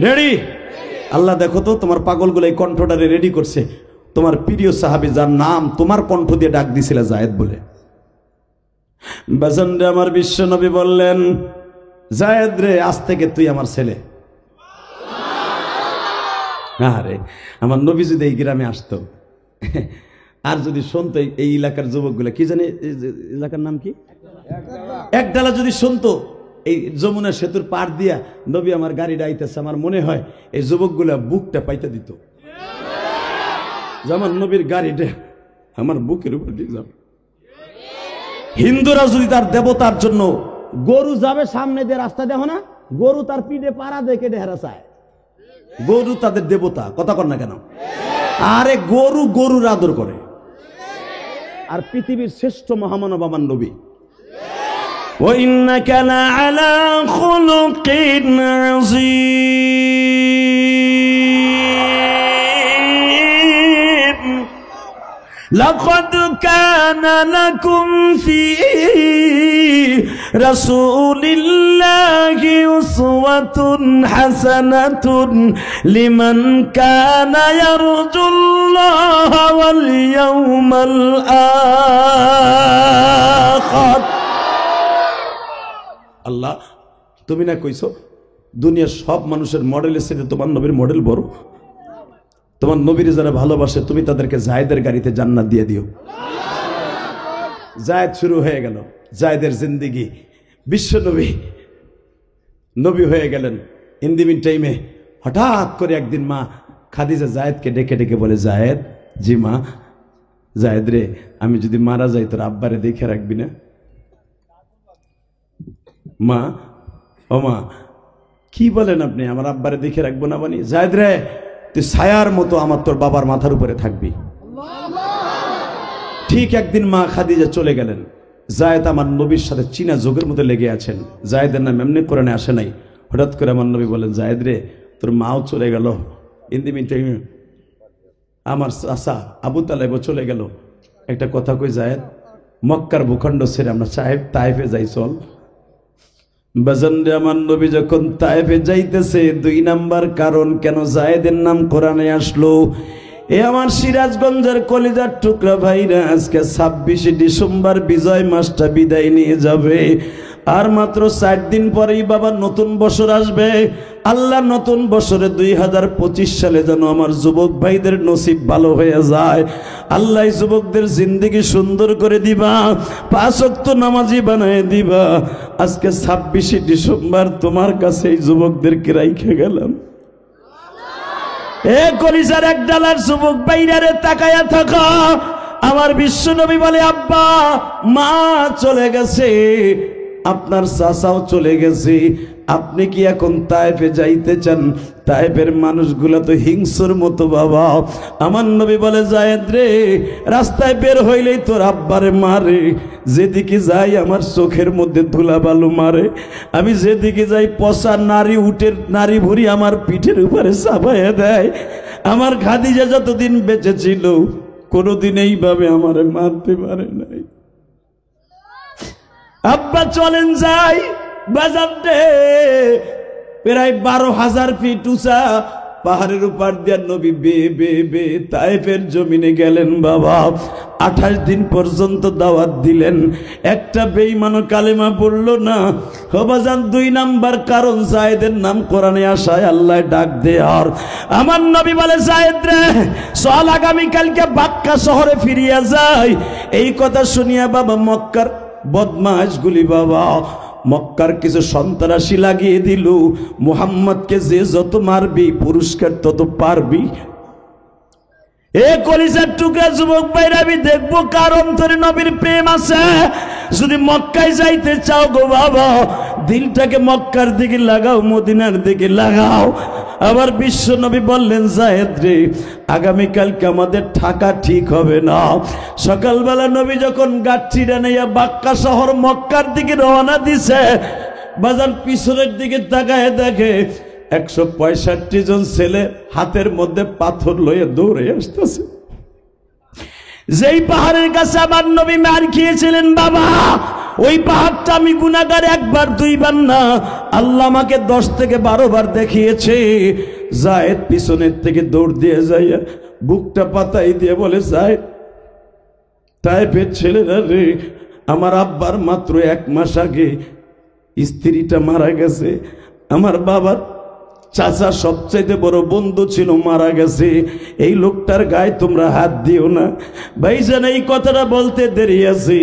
রেডি। আল্লাহ দেখো তো তোমার পাগলগুলো এই কণ্ঠটারে রেডি করছে। তোমার প্রিয় সাহাবী যার নাম তোমার কণ্ঠ দিয়ে ডাক দিছিল যায়েদ বলে। বাজান রে, আমার বিশ্ব নবী বললেন, যায়েদ রে, আজ থেকে তুই আমার ছেলে। আরে আমার নবী যদি এই গ্রামে আসতো আর যদি শুনতো এই এলাকার যুবকগুলা, কি জানে এলাকার নাম কি, একডালা যদি শুনতো এই যমুনা সেতুর পার দিয়া নবী আমার গাড়িটা আইতেছে, আমার মনে হয় এই যুবকগুলা বুকটা পাইতে দিত, যেমন নবীর গাড়িটা আমার বুকের উপর দিয়ে যাবে। হিন্দুরা যদি তার দেবতার জন্য গরু যাবে সামনে দিয়ে রাস্তা, দেখো না গরু তার পিঠে পাড়া দেখে ঢেরা চায়, গরু তাদের দেবতা, কথা কর না কেন? আরে গরুর আদর করে। আর পৃথিবীর শ্রেষ্ঠ মহামানব আমার নবী। وَإِنَّكَ لَعَلَى خُلُقٍ عَظِيمٍ لَقَدْ كَانَ لَكُمْ فِي رَسُولِ اللَّهِ أُسْوَةٌ حَسَنَةٌ لِمَنْ كَانَ يَرْجُو اللَّهَ وَالْيَوْمَ الْآخِرَ। আল্লাহ, তুমি না কইছো দুনিয়ার সব মানুষের মডেলের সাথে তোমার নবীর মডেল বড়। তোমার নবীর যারা ভালোবাসে তুমি তাদেরকে জায়েদের গাড়িতে জান্নাত দিয়ে দিও। জায়েদ শুরু হয়ে গেল, জায়েদের জিন্দেগি। বিশ্ব নবী হয়ে গেলেন। ইন দি মিন টাইমে হঠাৎ করে একদিন মা খাদিজা জায়েদকে ডেকে ডেকে বলে, জায়েদ, জি মা। জায়েদ রে, আমি যদি মারা যাই তোর আব্বারে দেখে রাখবি না? মা, ও মা, কি বলেন আপনি, আমার আব্বারে দেখে রাখবো না? মানে জায়েদ রে, তুই ছায়ার মতো আমার তোর বাবার মাথার উপরে থাকবি। ঠিক একদিন মা খাদিজা চলে গেলেন। জায়েদ আমার নবীর সাথে চীনা যোগের মতো লেগে আছেন। জায়েদের নাম এমনি কোরআনে আসে নাই। হঠাৎ করে আমার নবী বলেন, জায়েদ রে, তোর মাও চলে গেল, ইন দি মিন টাইম আমার চাচা আবু তালেবও চলে গেল। একটা কথা কই জায়েদ, মক্কার ভূখণ্ড ছেড়ে আমরা তায়েফে যাই, চল। বাজানরে, আমার নবী যখন তায়েফে যাইতেছে, 2 নাম্বার কারণ কেন জায়েদের নাম কোরআনে আসলো। এ আমার সিরাজগঞ্জের কলিজার টুকরা ভাইরা, আজকে 26 ডিসেম্বর বিজয় মাসটা বিদায় নিয়ে যাবে। আর মাত্র 4 দিন পরেই বাবা নতুন বছর আসবে। আল্লাহ নতুন বছরে 2025 সালে যেন আমার যুবক ভাইদের নসিব ভালো হয়ে যায়। আল্লাহ যুবকদের জিন্দেগি সুন্দর করে দিবা, 5 ওয়াক্ত নামাজি বানায় দিবা। আজকে 26 ডিসেম্বর তোমার কাছে এই যুবকদেরকে রাইখে গেলাম। এ কলিজার এক ডালার যুবক বাইরে তাকায়া থাকা। আমার বিশ্ব নবী বলে, আব্বা মা চলে গেছে, আপনার চাচাও চলে গেছে, আপনি কি এখন তায়েফে যাইতে চান? তায়েফের মানুষগুলা তো হিংস্র মতো বাবা। আমার নবী বলে, জায়েদ রে, রাস্তায় বের হইলেই তোর আব্বারে মারে, যেদিকে যাই আমার চোখের মধ্যে ধুলা বালু মারে, আমি যেদিকে যাই পচা নারী ভুরি আমার পিঠের উপরে চাপাইয়া দেয়। আমার খাদিজা যতদিন বেঁচে ছিল কোনোদিন এইভাবে আমারে মারতে পারে নাই। আব্বা চলেন যাই বাজারে প্রায় 12,000 ফিট উঁচা পাহাড়ের উপর দিয়া নবী বে বে বে তায়েফের জমিনে গেলেন বাবা। 28 দিন পর্যন্ত দাওয়াত দিলেন, একটা বেঈমান কালেমা পড়ল না। হবাজান 2 নাম্বার কারণ যায়েদের নাম কোরআনে আসায় আল্লাহ ডাক দেয়ার। আমার নবী বলে যায়েদ রে চল আগামীকালকে বাক্কা শহরে ফিরিয়া যায়। এই কথা শুনিয়া বাবা মক্কার বদমাশগুলি বাবা মক্কার কিছু সন্ত্রাসী লাগিয়ে দিল, মুহাম্মদকে যে যত মারবি পুরস্কার তত পারবি। এ কলিজার টুকরা যুবক ভাইরা, আমি দেখবো কার অন্তরে নবীর প্রেম আছে। যদি মক্কায় যাইতে চাও গো বাবা, দিলটাকে মক্কার দিকে লাগাও, মদিনার দিকে লাগাও। আবার বিশ্ব নবী বললেন যায়েদ রে আগামীকালকে আমাদের থাকা ঠিক হবে না। সকালবেলা নবী যখন গাড়িটা নিয়ে বাক্কা শহর মক্কার দিকে রওনা দিছে, বাজার পিছনের দিকে তাকায় দেখে 165 জন ছেলে হাতের মধ্যে পাথর লয়ে দৌড়ে আসতেছে। যেই পাহাড়ের কাছে আমার নবী মার খেয়েছিলেন বাবা, ওই পাহাড়টা আমি গুনাহগার 1 বার 2 বার না, আল্লাহ আমাকে 10 থেকে 12 বার দেখিয়েছে। যায়েদ পিছনের থেকে দৌড় দিয়ে যাইয়া বুকটা পাতাই দিয়ে বলে যায়েদ তায়েফের ছেলেরা রে, আমার আব্বার মাত্র 1 মাস আগে স্ত্রীটা মারা গেছে, আমার বাবার চাচা সবচাইতে বড় বন্ধু ছিল মারা গেছে, এই লোকটার গায়ে তোমরা হাত দিও না। ভাইজান এই কথাটা বলতে দেরি আছে,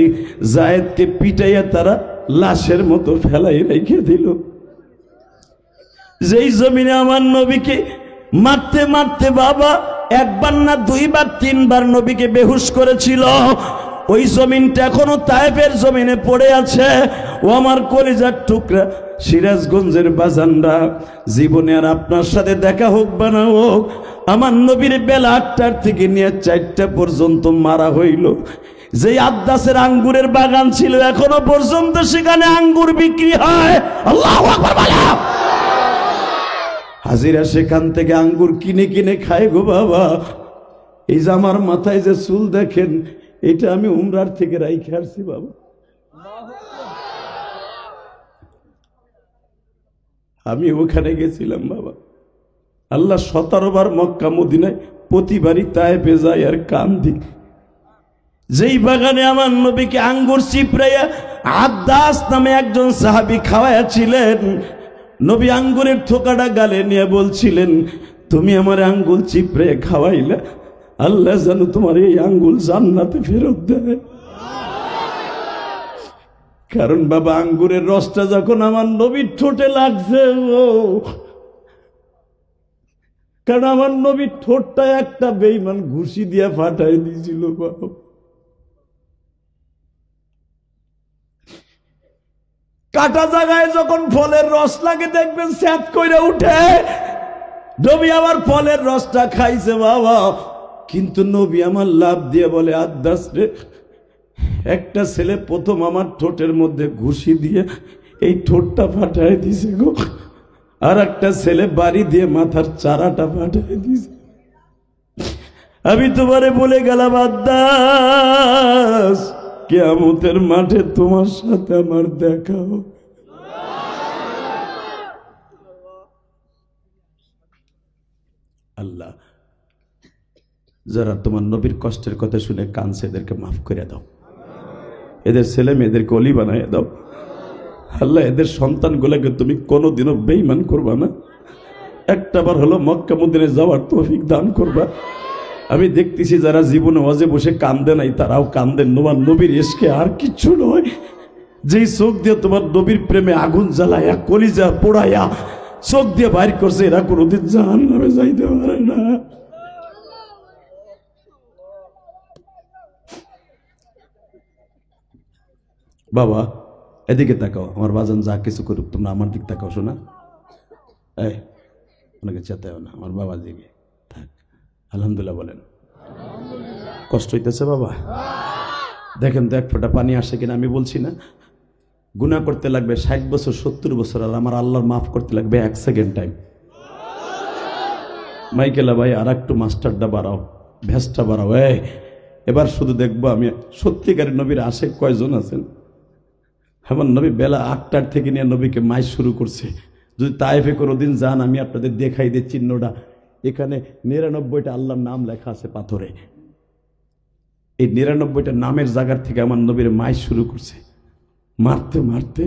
যায়েদকে পিটাইয়া তারা লাশের মতো ফেলাই রেখে দিল। যেই জমিনে আমার নবীকে মারতে মারতে বাবা 1 বার না 2 বার 3 বার নবীকে বেহুশ করেছিল, ওই জমিনটা এখনো তায়েফের জমিনে পড়ে আছে। ও আমার কলিজার টুকরা সিরাজগঞ্জের বাজানরা, জীবনে আর আপনার সাথে দেখা হোক বা না হোক, আমার নবীর বেলা 8টার থেকে নিয়ে 4টা পর্যন্ত মারা হইল। যে আদ্দাসের আঙ্গুরের বাগান ছিল এখনো পর্যন্ত সেখানে আঙ্গুর বিক্রি হয়। আল্লাহু আকবার বলো। হাজিরা সেখান থেকে আঙ্গুর কিনে কিনে খায় গো বাবা। এই যে আমার মাথায় যে চুল দেখেন, এটা আমি উমরার থেকে রাইখে আসছি বাবা। আমি ওখানে গেছিলাম বাবা। আল্লাহ 17 বার মক্কা মদিনায় প্রতিবারই তায়েফে যাই আর কান্দি। যেই বাগানে আমার নবীকে আঙ্গুর চিপড়াইয়া আদ্দাস নামে একজন সাহাবী খাওয়াইয়াছিলেন, নবী আঙ্গুরের থোকাটা গালে নিয়ে বলছিলেন, তুমি আমার আঙ্গুল চিপড়াইয়া খাওয়াইলা, আল্লাহ জানো তোমার এই আঙ্গুল জান্নাতে ফেরত দেয়। কারণ বাবা আঙ্গুরের রসটা যখন আমার নবীর ঠোঁটে লাগছে, কারণ আমার নবীর ঠোঁটটা একটা বেঈমান ঘুষি দিয়া ফাটাই দিয়েছিল বাবা। কাটা জায়গায় যখন ফলের রস লাগে দেখবেন স্যাত কইরা উঠে। নবী আমার ফলের রসটা খাইছে বাবা, কিন্তু নবী আমার লাভ দিয়ে বলে আদ্দাস রে, একটা ছেলে প্রথম আমার ঠোঁটের মধ্যে ঘুষি দিয়ে এই ঠোঁটটা ফাটাই দিছে গো, আর একটা ছেলে বাড়ি দিয়ে মাথার চারাটা ফাটাই দিছে। আমি তোমারে বলে গেলাম আদ্দাস, কিয়ামতের মাঠে তোমার সাথে আমার দেখা হবে। আল্লাহ যারা তোমার নবীর কষ্টের কথা শুনে কাঁদছে এদেরকে মাফ করে দাও, এদের ছেলে মেয়েদেরকে অলি বানায় দাও। আল্লাহ এদের সন্তানগুলোকে তুমি কোনোদিনও বেঈমান করবা না, একটাবার হলো মক্কা মদিনায় যাওয়ার তৌফিক দান করবা। আমি দেখতেছি যারা জীবনে ওয়াজে বসে কান্দে নাই তারাও কান্দেন তোমার নবীর ইশকে, আর কিচ্ছু নয়। যেই চোখ দিয়ে তোমার নবীর প্রেমে আগুন জ্বালাইয়া কলিজা পোড়াইয়া চোখ দিয়ে বাইর করছে, এরা কোনোদিন জাহান্নামে যাইতে পারে না। বাবা এদিকে তাকাও, আমার বাজান যা কিছু করুক তোমরা আমার দিক তাকাও। শোনা এই ওনাকে চেতাও না, আমার বাবা দিকে থাক। আলহামদুলিল্লাহ বলেন। কষ্ট হইতেছে বাবা? দেখেন তো 1 ফোঁটা পানি আসে কিনা। আমি বলছি না গুনাহ করতে লাগবে 60 বছর 70 বছর, আর আমার আল্লাহর মাফ করতে লাগবে 1 সেকেন্ড টাইম। মাইকেলা ভাই আর একটু মাস্টারটা বাড়াও, ভেসটা বাড়াও। এবার শুধু দেখবো আমি সত্যিকারের নবীর আশেক কয়জন আছেন। আমার নবী বেলা 8টার থেকে নিয়ে নবীকে মাইজ শুরু করছে। যদি তায়েফে কোনোদিন যান, আমি আপনাদের দেখাই দিই চিহ্নটা। এখানে 99টা আল্লাহর নাম লেখা আছে পাথরে। এই 99টা নামের জায়গার থেকে আমার নবীর মাইজ শুরু করছে। মারতে মারতে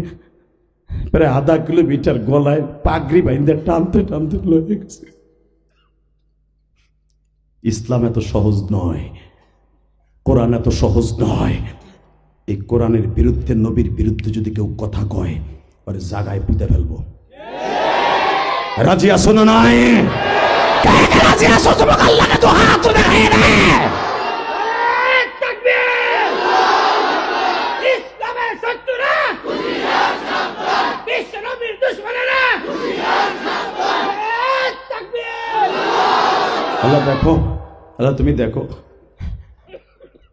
প্রায় আধা কিলোমিটার গলায় পাগড়ি বাইন্ধে টানতে টানতে লয়ে গেছে। ইসলাম এত সহজ নয়, কোরআন এত সহজ নয়। এই কোরআনের বিরুদ্ধে, নবীর বিরুদ্ধে যদি কেউ কথা কয়, ওরে জাগায় পুঁতে ফেলবো। রাজি আসো না? নাই রাজি আসো? তোমাকে আল্লাহকে তো হাত দেখায় না। ইসলামের শত্রুরা বিশ্ব নবীর দুশমনেরা আল্লাহ দেখো, আল্লাহ তুমি দেখো,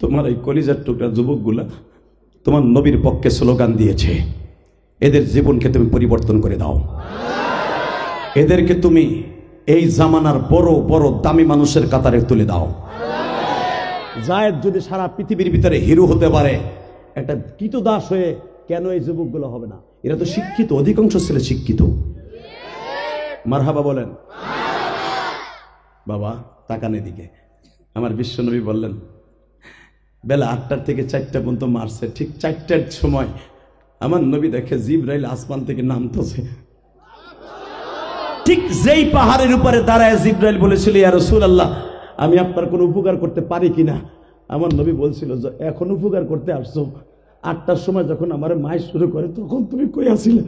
তোমার এই কলিজার টুকরা যুবকগুলা তোমার নবীর পক্ষে স্লোগান দিয়েছে। এদের জীবনকে তুমি পরিবর্তন করে দাও। এদেরকে তুমি এই জামানার বড় বড় দামি মানুষের কাতারে তুলে দাও। জায়েদ যদি সারা পৃথিবীর ভিতরে হিরো হতে পারে, একটা কৃতদাস হয়ে কেন এই যুবকগুলো হবে না? এরা তো শিক্ষিত, অধিকাংশ ছেলে শিক্ষিত। মারহাবা বলেন। বাবা তাকান এদিকে। আমার বিশ্বনবী বললেন বেলা 8টার থেকে 4টা পর্যন্ত মারছে। ঠিক 4টার সময় আমার নবী দেখে জিবরাইল আসমান থেকে নামতেছে। ঠিক যেই পাহাড়ের উপরে দাঁড়ায় জিবরাইল বলেছিল, ইয়া রাসূলুল্লাহ, আমি আপনার কোনো উপকার করতে পারি কিনা? আমার নবী বলছিল যে এখন উপকার করতে আসছো? 8টার সময় যখন আমার মায়ের শুরু করে তখন তুমি কই আছিলে?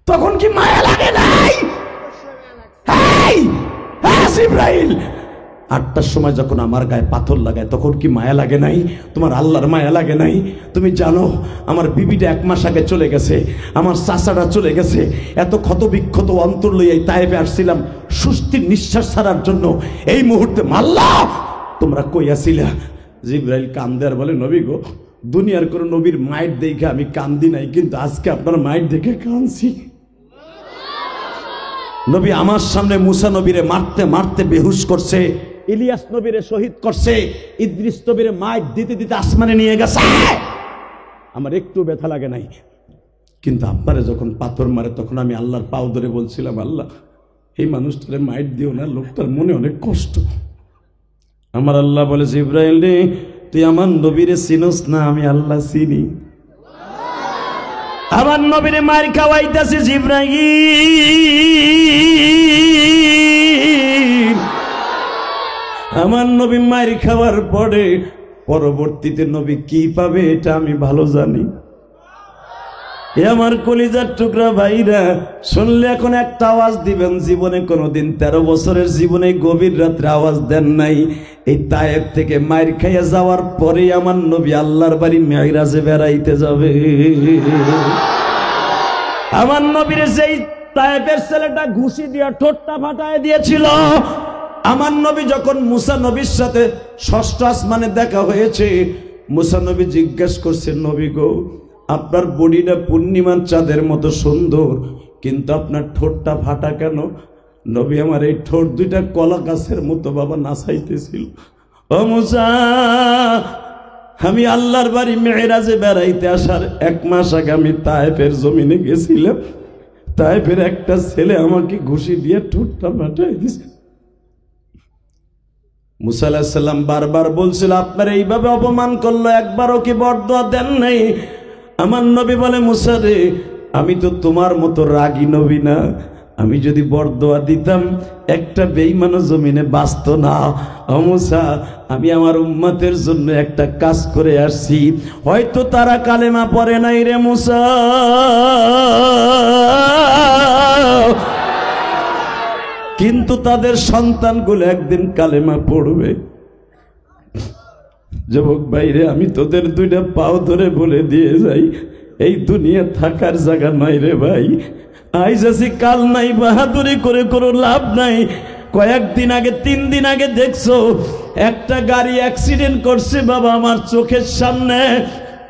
তখন কি মায়া লাগে নাই? জিবরাইল 8টার সময় যখন আমার গায়ে পাথর লাগায় তখন কি মায়া লাগে নাই? তোমার আল্লাহর মায়া লাগে নাই? তুমি জানো আমার বিবিটা 1 মাস আগে চলে গেছে, আমার চাচাটা চলে গেছে। এত ক্ষত বিক্ষত অন্তর লইয়া তায়েফে আসছিলাম সুস্থির নিঃশ্বাস ছাড়ার জন্য। এই মুহূর্তে মাল্লা তোমরা কই আছিলা? জিবরাইল কান্দে আর বলে, নবী গো, দুনিয়ার কোনো নবীর মাইট দেখে আমি কান্দি নাই, কিন্তু আজকে আপনার মাইট দেখে কাঁদছি। নবী আমার সামনে মুসা নবীরে মারতে মারতে বেহুশ করছে, ইলিয়াস নবীরে শহীদ করছে, ইদ্রিস নবীরে মাইট দিতে দিতে আসমানে নিয়ে গেছে। আমার একটু ব্যথা লাগে নাই। কিন্তু আপনারে যখন পাথর মারে তখন আমি আল্লাহর পাও ধরে বলছিলাম, আল্লাহ এই মানুষটারে মাইট দিও না, লোকটার মনে অনেক কষ্ট। আমার আল্লাহ বলে, জিবরাইল রে, তুই আমার নবীরে চিনোস না, আমি আল্লাহ চিনি। আমার নবীরে মার খাওয়াইতেছে জিবরাইল। আমার নবী মার খাওয়ার পরে পরবর্তীতে নবী কি পাবে এটা আমি ভালো জানি। এ আমার কলিজার টুকরা ভাইরা, শুনলে এখন একটা আওয়াজ দিবেন। জীবনে কোনোদিন 13 বছরের জীবনে গভীর রাত্রে আওয়াজ দেন নাই। এই তায়েফ থেকে মার খাইয়া যাওয়ার পরে আমার নবী আল্লাহর বাড়ি মেরাজে বেড়াইতে যাবে। আমার নবীর যেই তায়েফের ছেলেটা ঘুষি দিয়া ঠোঁটটা ফাটায় দিয়েছিল, আমার নবী যখন মুসা নবীর সাথে 6ষ্ঠ আসমানে দেখা হয়েছে, মুসা নবী জিজ্ঞেস করছে, নবী গো, আপনার বডিটা পূর্ণিমার চাঁদের মতো সুন্দর, কিন্তু আপনার ঠোঁটটা ফাটা কেন? নবী, আমার এই ঠোঁট দুইটা কলা গাছের মতো বাবা নাচাইতেছিল। ও মুসা, আমি আল্লাহর বাড়ি মেরাজে বেড়াইতে আসার 1 মাস আগে আমি তায়েফের জমিনে গেছিলাম। তায়েফের একটা ছেলে আমাকে ঘুষি দিয়ে ঠোঁটটা ফাটাই দিছে। মুসা আলাইহিস সালাম বারবার বলছিল, আপনার এইভাবে অপমান করলো, একবারও কি বরদোয়া দেন নাই? আমার নবী বলে, মুসা রে, আমি তো তোমার মতো রাগী নবী না। আমি যদি বরদোয়া দিতাম একটা বেঈমান জমিনে বাঁচত না। ও মুসা, আমি আমার উম্মতের জন্য একটা কাজ করে আসছি। হয়তো তারা কালেমা পড়ে নাই রে মুসা, কিন্তু তাদের সন্তানগুলো একদিন কালেমা পড়বে। যুবক ভাইরে, আমি তোদের 2টা পাও ধরে বলে দিয়ে যাই, এই দুনিয়া থাকার জায়গা নয় রে ভাই। আইজ আছি কাল নাই, বাহাদুরি করে কোনো লাভ নাই। কয়েকদিন আগে, 3 দিন আগে দেখছো একটা গাড়ি অ্যাক্সিডেন্ট করছে বাবা আমার চোখের সামনে।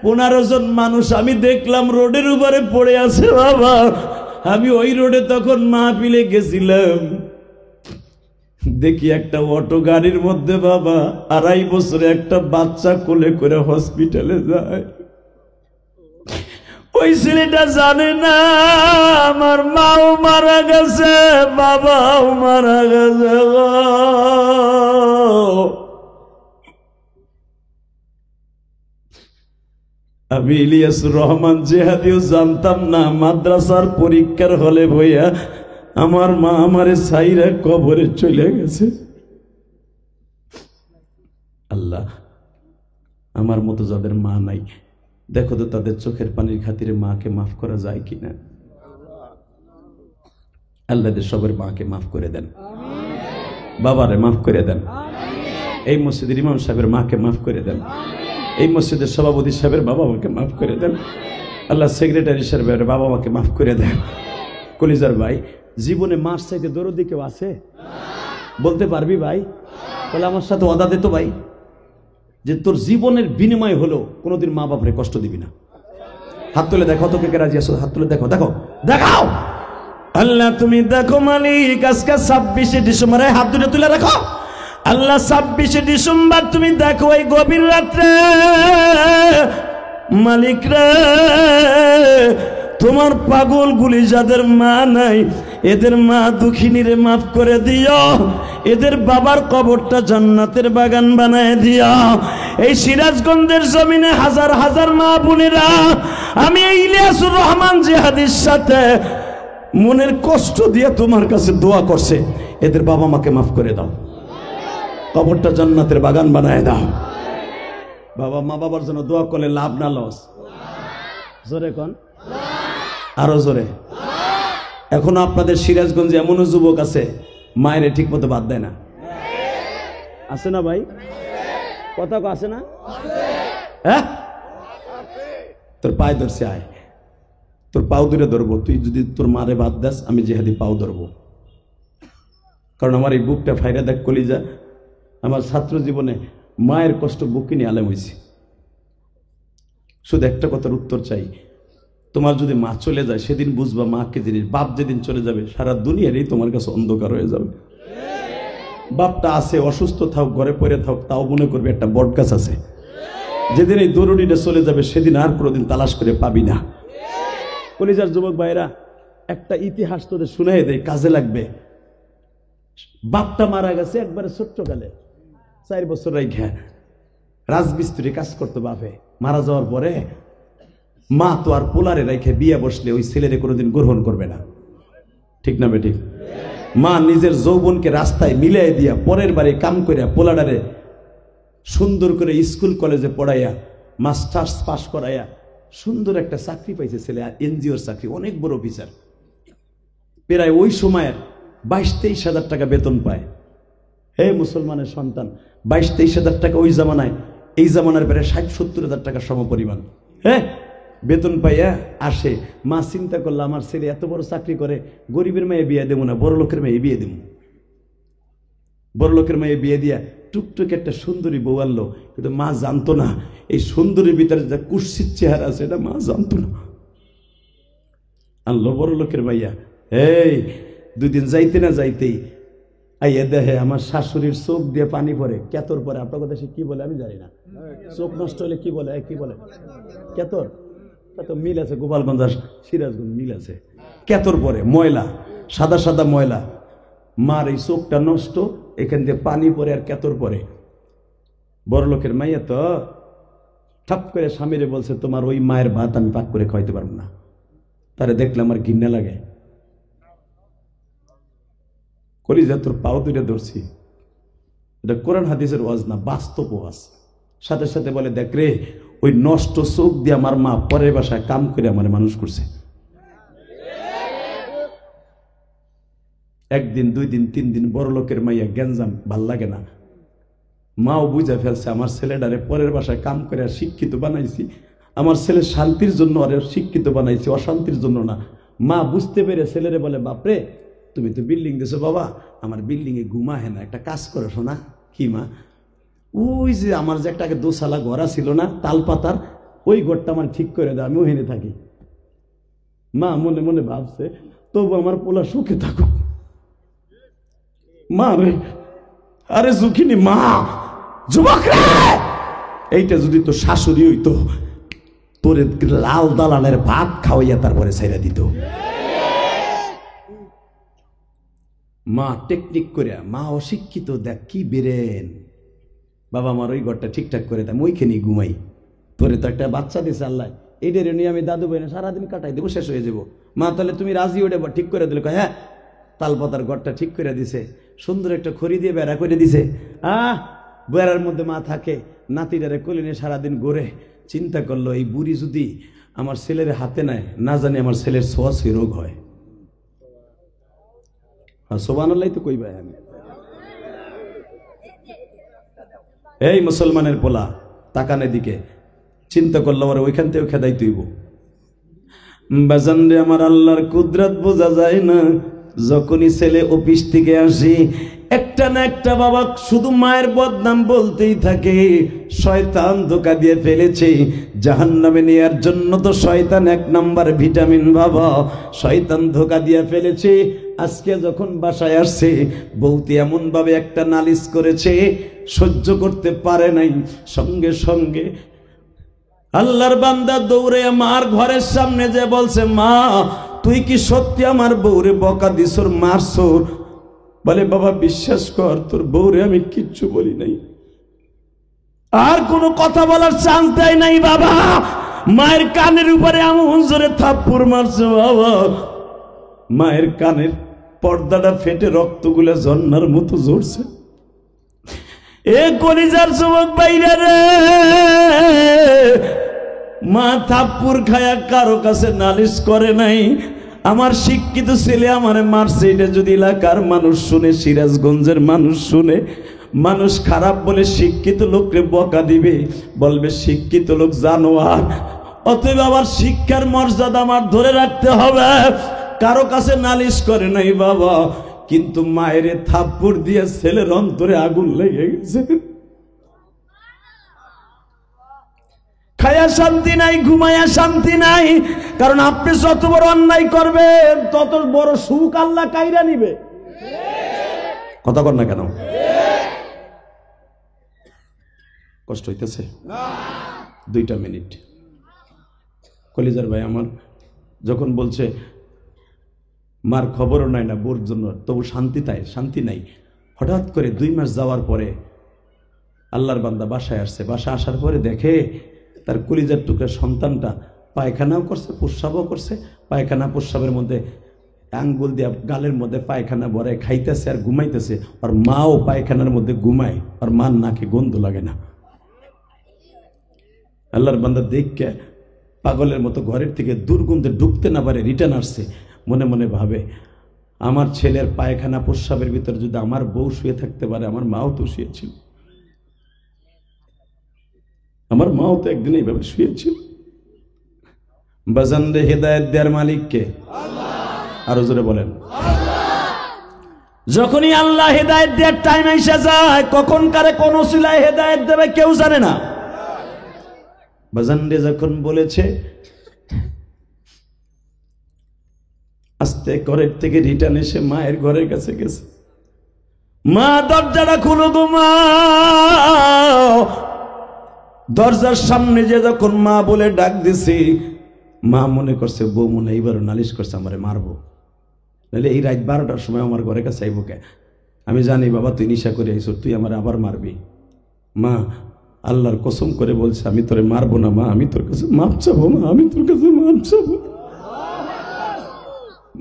15 জন মানুষ আমি দেখলাম রোডের উপরে পড়ে আছে বাবা। আমি ওই রোডে তখন মাহফিলে গেছিলাম, দেখি একটা অটো গাড়ির মধ্যে বাবা 2.5 বছরে একটা বাচ্চা কোলে করে হসপিটালে যায়। ওই ছেলেটা জানে না আমার মাও মারা গেছে, বাবাও মারা গেছে। আমি ইলিয়াসুর রহমান জেহাদিও জানতাম না মাদ্রাসার পরীক্ষার হলে বইয়া আমার মা আমারে ছাইরা কবরে চলে গেছে। আল্লাহ, আমার মতো যাদের মা নাই, দেখো তো তাদের চোখের পানির খাতিরে মাকে মাফ করা যায় কিনা। আল্লাহ সবার মাকে মাফ করে দেন, বাবারে মাফ করে দেন, এই মসজিদের ইমাম সাহেবের মাকে মাফ করে দেন, এই মসজিদের সভাপতি সাহেবের বাবা মাকে মাফ করে দেন, আল্লাহ সেক্রেটারি সাহেবের বাবা মাকে মাফ করে দেন। কলিজার ভাই, জীবনে মার চাইতে দরদি কেউ আছে? বলতে পারবি ভাই? বলে আমার সাথে ওয়াদা দে তো ভাই, যে তোর জীবনের বিনিময় হলো কোনোদিন মা বাপরে কষ্ট দিবি না। হাত তুলে দেখো তো কে রাজি আছো, হাত তুলে দেখো, দেখো দেখাও। আল্লাহ তুমি দেখো মালিক, আজকে 26শে ডিসেম্বর, হাত দুটো তুলে রাখো। আল্লাহ 26শে ডিসেম্বর তুমি দেখো এই গভীর রাত্রে মালিক রে, তোমার পাগল গুলি যাদের মা নাই এদের মা দুঃখিনীরে মাফ করে দিও, এদের বাবার কবরটা জান্নাতের বাগান বানায় দিও। এই সিরাজগঞ্জের জমিনে হাজার হাজার মা বোনেরা আমি এই ইলিয়াসুর রহমান জিহাদির সাথে মনের কষ্ট দিয়ে তোমার কাছে দোয়া করছে, এদের বাবা মাকে মাফ করে দাও, কবরটা জান্নাতের বাগান বানায় দাও। বাবা মা বাবার জন্য দোয়া করলে লাভ না লস? জোরে কোন, আরো জোরে। এখনো আপনাদের সিরাজগঞ্জে এমনও যুবক আছে মায়ের ঠিক মতো বাদ দেয় না, আছে না ভাই? কথা আছে না? হ্যাঁ, তোর পায়ে ধরছে, আয় তোর পাও দূরে ধরবো। তুই যদি তোর মারে বাদ দাস আমি জেহাদি পাও ধরবো, কারণ আমার এই বুকটা ফাইরা দেখ কলিজা। আমার ছাত্র জীবনে মায়ের কষ্ট বুকে নিয়ে আলেম হয়েছি। শুধু একটা কথার উত্তর চাই, তোমার যদি মা চলে যায় সেদিন বুঝবা মাকে জিনিস। বাপ যেদিন চলে যাবে সারা দুনিয়ারই তোমার কাছে অন্ধকার হয়ে যাবে। বাপটা আছে, অসুস্থ থাক, ঘরে পড়ে থাক, তাও মনে করবে একটা বট গাছ আছে। যেদিন এই দরুড়িটা চলে যাবে সেদিন আর কোনোদিন তালাশ করে পাবি না। কলিজার যুবক ভাইরা, একটা ইতিহাস তোদের শুনাই দেয়, কাজে লাগবে। বাপটা মারা গেছে একবারে ছোট্টকালে, 4 বছর রাইখা রাজমিস্ত্রি কাজ করতো বাপে। মারা যাওয়ার পরে মা তো আর পোলারে রাইখে বিয়ে বসলে ওই ছেলেরে কোনোদিন গ্রহণ করবে না, ঠিক না বেঠিক? মা নিজের যৌবনকে রাস্তায় মিলাই দিয়া পরের বাড়ি কাম করিয়া পোলাডারে সুন্দর করে স্কুল কলেজে পড়াইয়া মাস্টার্স পাস করাইয়া সুন্দর একটা চাকরি পাইছে ছেলে, এনজিওর চাকরি, অনেক বড় অফিসার। প্রায় ওই সময়ের 22-23 হাজার টাকা বেতন পায়। হে মুসলমানের সন্তান, 22-23 হাজার টাকা ওই জামানায়, এই জামানার প্রায় 60-70 হাজার টাকা সমপরিমাণ। হ্যাঁ, বেতন পাইয়া আসে। মা চিন্তা করলো আমার ছেলে এত বড় চাকরি করে, গরিবের মেয়ে বিয়ে দেবো না, বড় লোকের মেয়ে বিয়ে দেবো। বড় লোকের মেয়ে বিয়ে দিয়া টুকটুক একটা সুন্দরী বউ আনলো। কিন্তু মা জানতো না এই সুন্দরীর ভিতরে যা কুৎসিত চেহারা আছে এটা মা জানতো না। আনলো বড় লোকের মাইয়া। এই 2 দিন যাইতে না যাইতেই আইয়া দেখে আমার শাশুড়ির চোখ দিয়ে পানি পড়ে। কেতর পরে, আপনার কথা সে কি বলে আমি জানি না, চোখ নষ্ট হলে কি বলে, কি বলে কেতর? তো মিল আছে, গোপালগঞ্জ আর সিরাজগঞ্জ মিল আছে। কেতর পরে ময়লা, সাদা সাদা ময়লা, মার এই চোখটা নষ্ট, এখান দিয়ে পানি পরে আর কেতর পরে। বড় লোকের মাইয়া তো ঠাপ করে স্বামীরে বলছে তোমার ওই মায়ের ভাত আমি পাক করে খাওয়াইতে পারবো না। তারে দেখলে আমার ঘৃণা লাগে। কলিজা তোর পাও দুইটা ধরছি, এটা কোরআন হাদিসের ওয়াজ না, বাস্তব ওয়াজ। সাথে সাথে বলে দেখ রে, ওই নষ্ট চোখ দিয়ে আমার মা পরের বাসায় কাম করে আমার মানুষ করছে। 1 দিন 2 দিন 3 দিন বড় লোকের মাইয়া গ্যাঞ্জাম ভাল লাগে না। মাও বুঝে ফেলছে আমার ছেলেটারে পরের বাসায় কাম করে শিক্ষিত বানাইছি, আমার ছেলে শান্তির জন্য আরে শিক্ষিত বানাইছি, অশান্তির জন্য না। মা বুঝতে পেরে ছেলেরে বলে বাপরে তুমি তো বিল্ডিং দিছো বাবা, আমার বিল্ডিং এ ঘুমা হয় না, একটা কাজ করো শোনা। কি মা? ওই যে আমার যে একটা আগে 2 সালা ঘর ছিল না তাল পাতার, ওই ঘরটা আমার ঠিক করে দাও, আমি ওখানে থাকি। মা মনে মনে ভাবছে তবু আমার পোলা সুখে থাকুক। মা রে, আরে সুখিনী মা, যুবক রে, এইটা যদি তো শাশুড়ি হইতো তোরে লাল দালানের ভাত খাওয়াইয়া তারপরে ছেড়ে দিত। মা টেকনিক করে, মা অশিক্ষিত, দেখ কি বেরেন, বাবা আমার ওই ঘরটা ঠিকঠাক করে দেয়, ওইখানেই ঘুমাই। তোরে তো একটা বাচ্চা দিছে আল্লাহ, এইটারে নিয়ে আমি দাদু ভাই সারাদিন কাটাই দেবো, শেষ হয়ে যাবো। মা তাহলে তুমি রাজি ওটা ঠিক করে দিলে? হ্যাঁ, তালপাতার ঘরটা ঠিক করে দিছে, সুন্দর একটা খড়ি দিয়ে বেড়া করে দিছে। বেড়ার মধ্যে মা থাকে, নাতিটারে কোলে নিয়ে সারাদিন ঘুরে। চিন্তা করলো এই বুড়ি যদি আমার ছেলের হাতে নেয়, না জানি আমার ছেলের ছোঁয়াছুঁই রোগ হয়। সুবহানাল্লাহ তো কই ভাই আমি। এই মুসলমানের পোলা তাকানের দিকে চিন্তা করলো, ওরা ওইখান থেকে খেদাই তুইব। বাজান রে, আমার আল্লাহর কুদরত বোঝা যায় না। যখনই ছেলে অফিস থেকে আসি, একটা না একটা বাবা শুধু মায়ের বদনাম বলতেই থাকে। শয়তান ধোঁকা দিয়ে ফেলেছে, জাহান্নামে নেওয়ার জন্য তো শয়তান এক নাম্বার ভিটামিন বাবা। শয়তান ধোঁকা দিয়ে ফেলেছে। আজকে যখন বাসায় আসছে, বউতি এমন ভাবে একটা নালিশ করেছে, সহ্য করতে পারে নাই। সঙ্গে সঙ্গে আল্লাহর বান্দা দৌড়ে মার ঘরের সামনে যে বলছে, মা তুই কি সত্যি আমার বউরে বকা দিছর, মারছর? বলে, বাবা বিশ্বাস কর, তোর বউরে আমি কিচ্ছু বলি নাই। আর কোনো কথা বলার চান্স দেয় নাই বাবা। মায়ের কানের উপরে এমন জোরে থাপ্পড় মারছে বাবা, মায়ের কানের পর্দাটা ফেটে রক্তগুলো ঝর্ণার মতো ঝরছে। এ কলিজার যুবক বাইরে রে, মা থাপ্পড় খায়া কারো কাছে নালিশ করে নাই। আমার শিক্ষিত ছেলে আমারে মারছে, এটা যদি এলাকার মানুষ শুনে, সিরাজগঞ্জের মানুষ শুনে, মানুষ খারাপ বলে শিক্ষিত লোককে বকা দিবে, বলবে শিক্ষিত লোক জানোয়ার। অতএব আবার শিক্ষার মর্যাদা আমার ধরে রাখতে হবে। কারো কাছে নালিশ করে নাই বাবা, কিন্তু মায়ের থাপ্পড় দিয়ে ছেলের অন্তরে আগুন লেগে গেছে। খায়া শান্তি নাই, ঘুমায়া শান্তি নাই। কারণ আপনি যত বড় অন্যায় করবেন, তত বড় সুখ আল্লাহ কাইরা নিবে। কথা কর না কেন? কষ্ট হইতেছে? 2 মিনিট। কলিজার ভাই আমার যখন বলছে মার খবরও নাই না বোর জন্য, তবু শান্তি নাই। হঠাৎ করে 2 মাস যাওয়ার পরে আল্লাহর বান্দা বাসায় আসছে। বাসায় আসার পরে দেখে তার কলিজার টুকরা সন্তানটা পায়খানাও করছে, প্রস্রাবও করছে। পায়খানা প্রস্রাবের মধ্যে আঙ্গুল দিয়ে গালের মধ্যে পায়খানা ভরে খাইতেছে আর ঘুমাইতেছে। আর মাও পায়খানার মধ্যে ঘুমায়, আর মার নাকে গন্ধ লাগে না। আল্লাহর বান্দা দেখে পাগলের মতো ঘরের থেকে দুর্গন্ধে ঢুকতে না পারে রিটার্ন আসছে। মনে মনে ভাবে, আমার ছেলের পায়খানা প্রস্রাবের ভিতরে যদি আমার বউ শুয়ে থাকতে পারে, আমার মাও তো শুয়েছিল, আমার মাও তো একদিন এইভাবে শুয়েছিল। বাজান রে, হেদায়েত দেওয়ার মালিক কে? আরো জোরে বলেন। যখনই আল্লাহ হেদায়েত দেওয়ার টাইম এসে যায়, কখন কারে কোন ওসিলায় হেদায়েত দেবে কেউ জানে না। বাজান রে যখন বলেছে, আস্তে ঘরের থেকে রিটার্ন এসে মায়ের ঘরের কাছে গেছে। মা দরজাটা খুলো গো মা। দরজার সামনে যে যখন মা বলে ডাক দিছি, মা মনে করছে বউ মনে এইবার নালিশ করছে আমারে মারবো, নাহলে এই রাত 12টার সময় আমার ঘরের কাছে আইব কে? আমি জানি বাবা তুই নিশা করে আইস, তুই আমার আবার মারবি। মা আল্লাহর কসম করে বলছে, আমি তোরে মারবো না মা, আমি তোর কাছে মাপ চাবো মা, আমি তোর কাছে মাপ চাবো।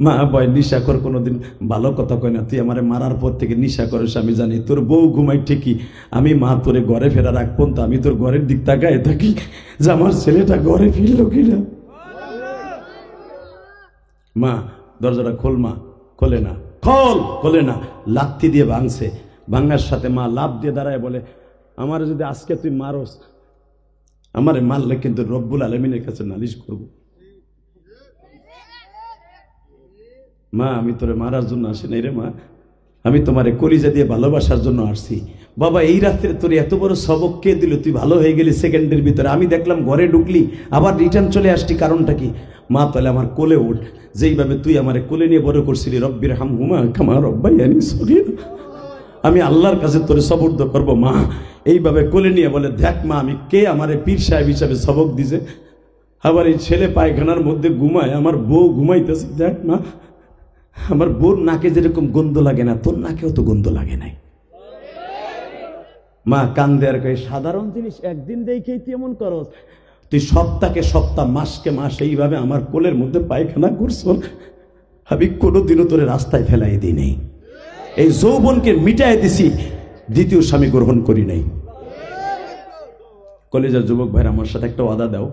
মা বয় নিশাকর কোনোদিন ভালো কথা কয় না, তুই আমারে মারার পর থেকে নিশা করিস আমি জানি। তোর বউ ঘুমাই ঠিকই, আমি মা তোরে ঘরে ফেরা রাখবো তো আমি তোর ঘরের দিক তাকায় থাকি যে আমার ছেলেটা ঘরে ফিরল কিনা। মা দরজাটা খোল, মা খোলে না, খোলে না, লাথি দিয়ে ভাঙছে। ভাঙার সাথে মা লাফ দিয়ে দাঁড়ায় বলে, আমার যদি আজকে তুই মারস, আমারে মারলে কিন্তু রব্বুল আলামিনের কাছে নালিশ করবো। মা আমি তোরে মারার জন্য আসি নাই রে মা, আমি তোমারে কলিজা দিয়ে ভালোবাসার জন্য আসছি। বাবা এই রাত্রে তোর এত বড় সবক কে দিল? তুই ভালো হয়ে গেলি সেকেন্ডের ভিতরে, আমি দেখলাম ঘরে ঢুকলি আবার রিটার্ন চলে আসটি, কারণটা কি? মা তাহলে আমার কোলে ওঠ, যেইভাবে তুই আমারে কোলে নিয়ে বড় করছিলি, রব্বির হামহুমা কামা রাব্বায়ানি সগীরা, আমি আল্লাহর কাছে তোরে সবর্দ করবো মা। এইভাবে কোলে নিয়ে বলে, দেখ মা আমি কে, আমারে পীর সাহেব হিসাবে সবক দিছে। আবার এই ছেলে পায়খানার মধ্যে ঘুমায়, আমার বউ ঘুমাইতেছে, দেখ মা আমার বউর নাকে যেরকম গন্ধ লাগে না তোর নাকেও তো গন্ধ লাগে নাই। মা কান্দে আর কয় সাধারণ জিনিস একদিন দেখেই তুই এমন করস, তুই সপ্তাহকে সপ্তাহ মাসকে মাস এইভাবে আমার কোলের মধ্যে পায়খানা করছ, আমি কোনোদিনও তোরে রাস্তায় ফেলাই দিই নেই। এই যৌবনকে মিটাই দিছি, দ্বিতীয় স্বামী গ্রহণ করি নাই। কলেজের যুবক ভাইরা আমার সাথে একটা ওয়াদা দাও,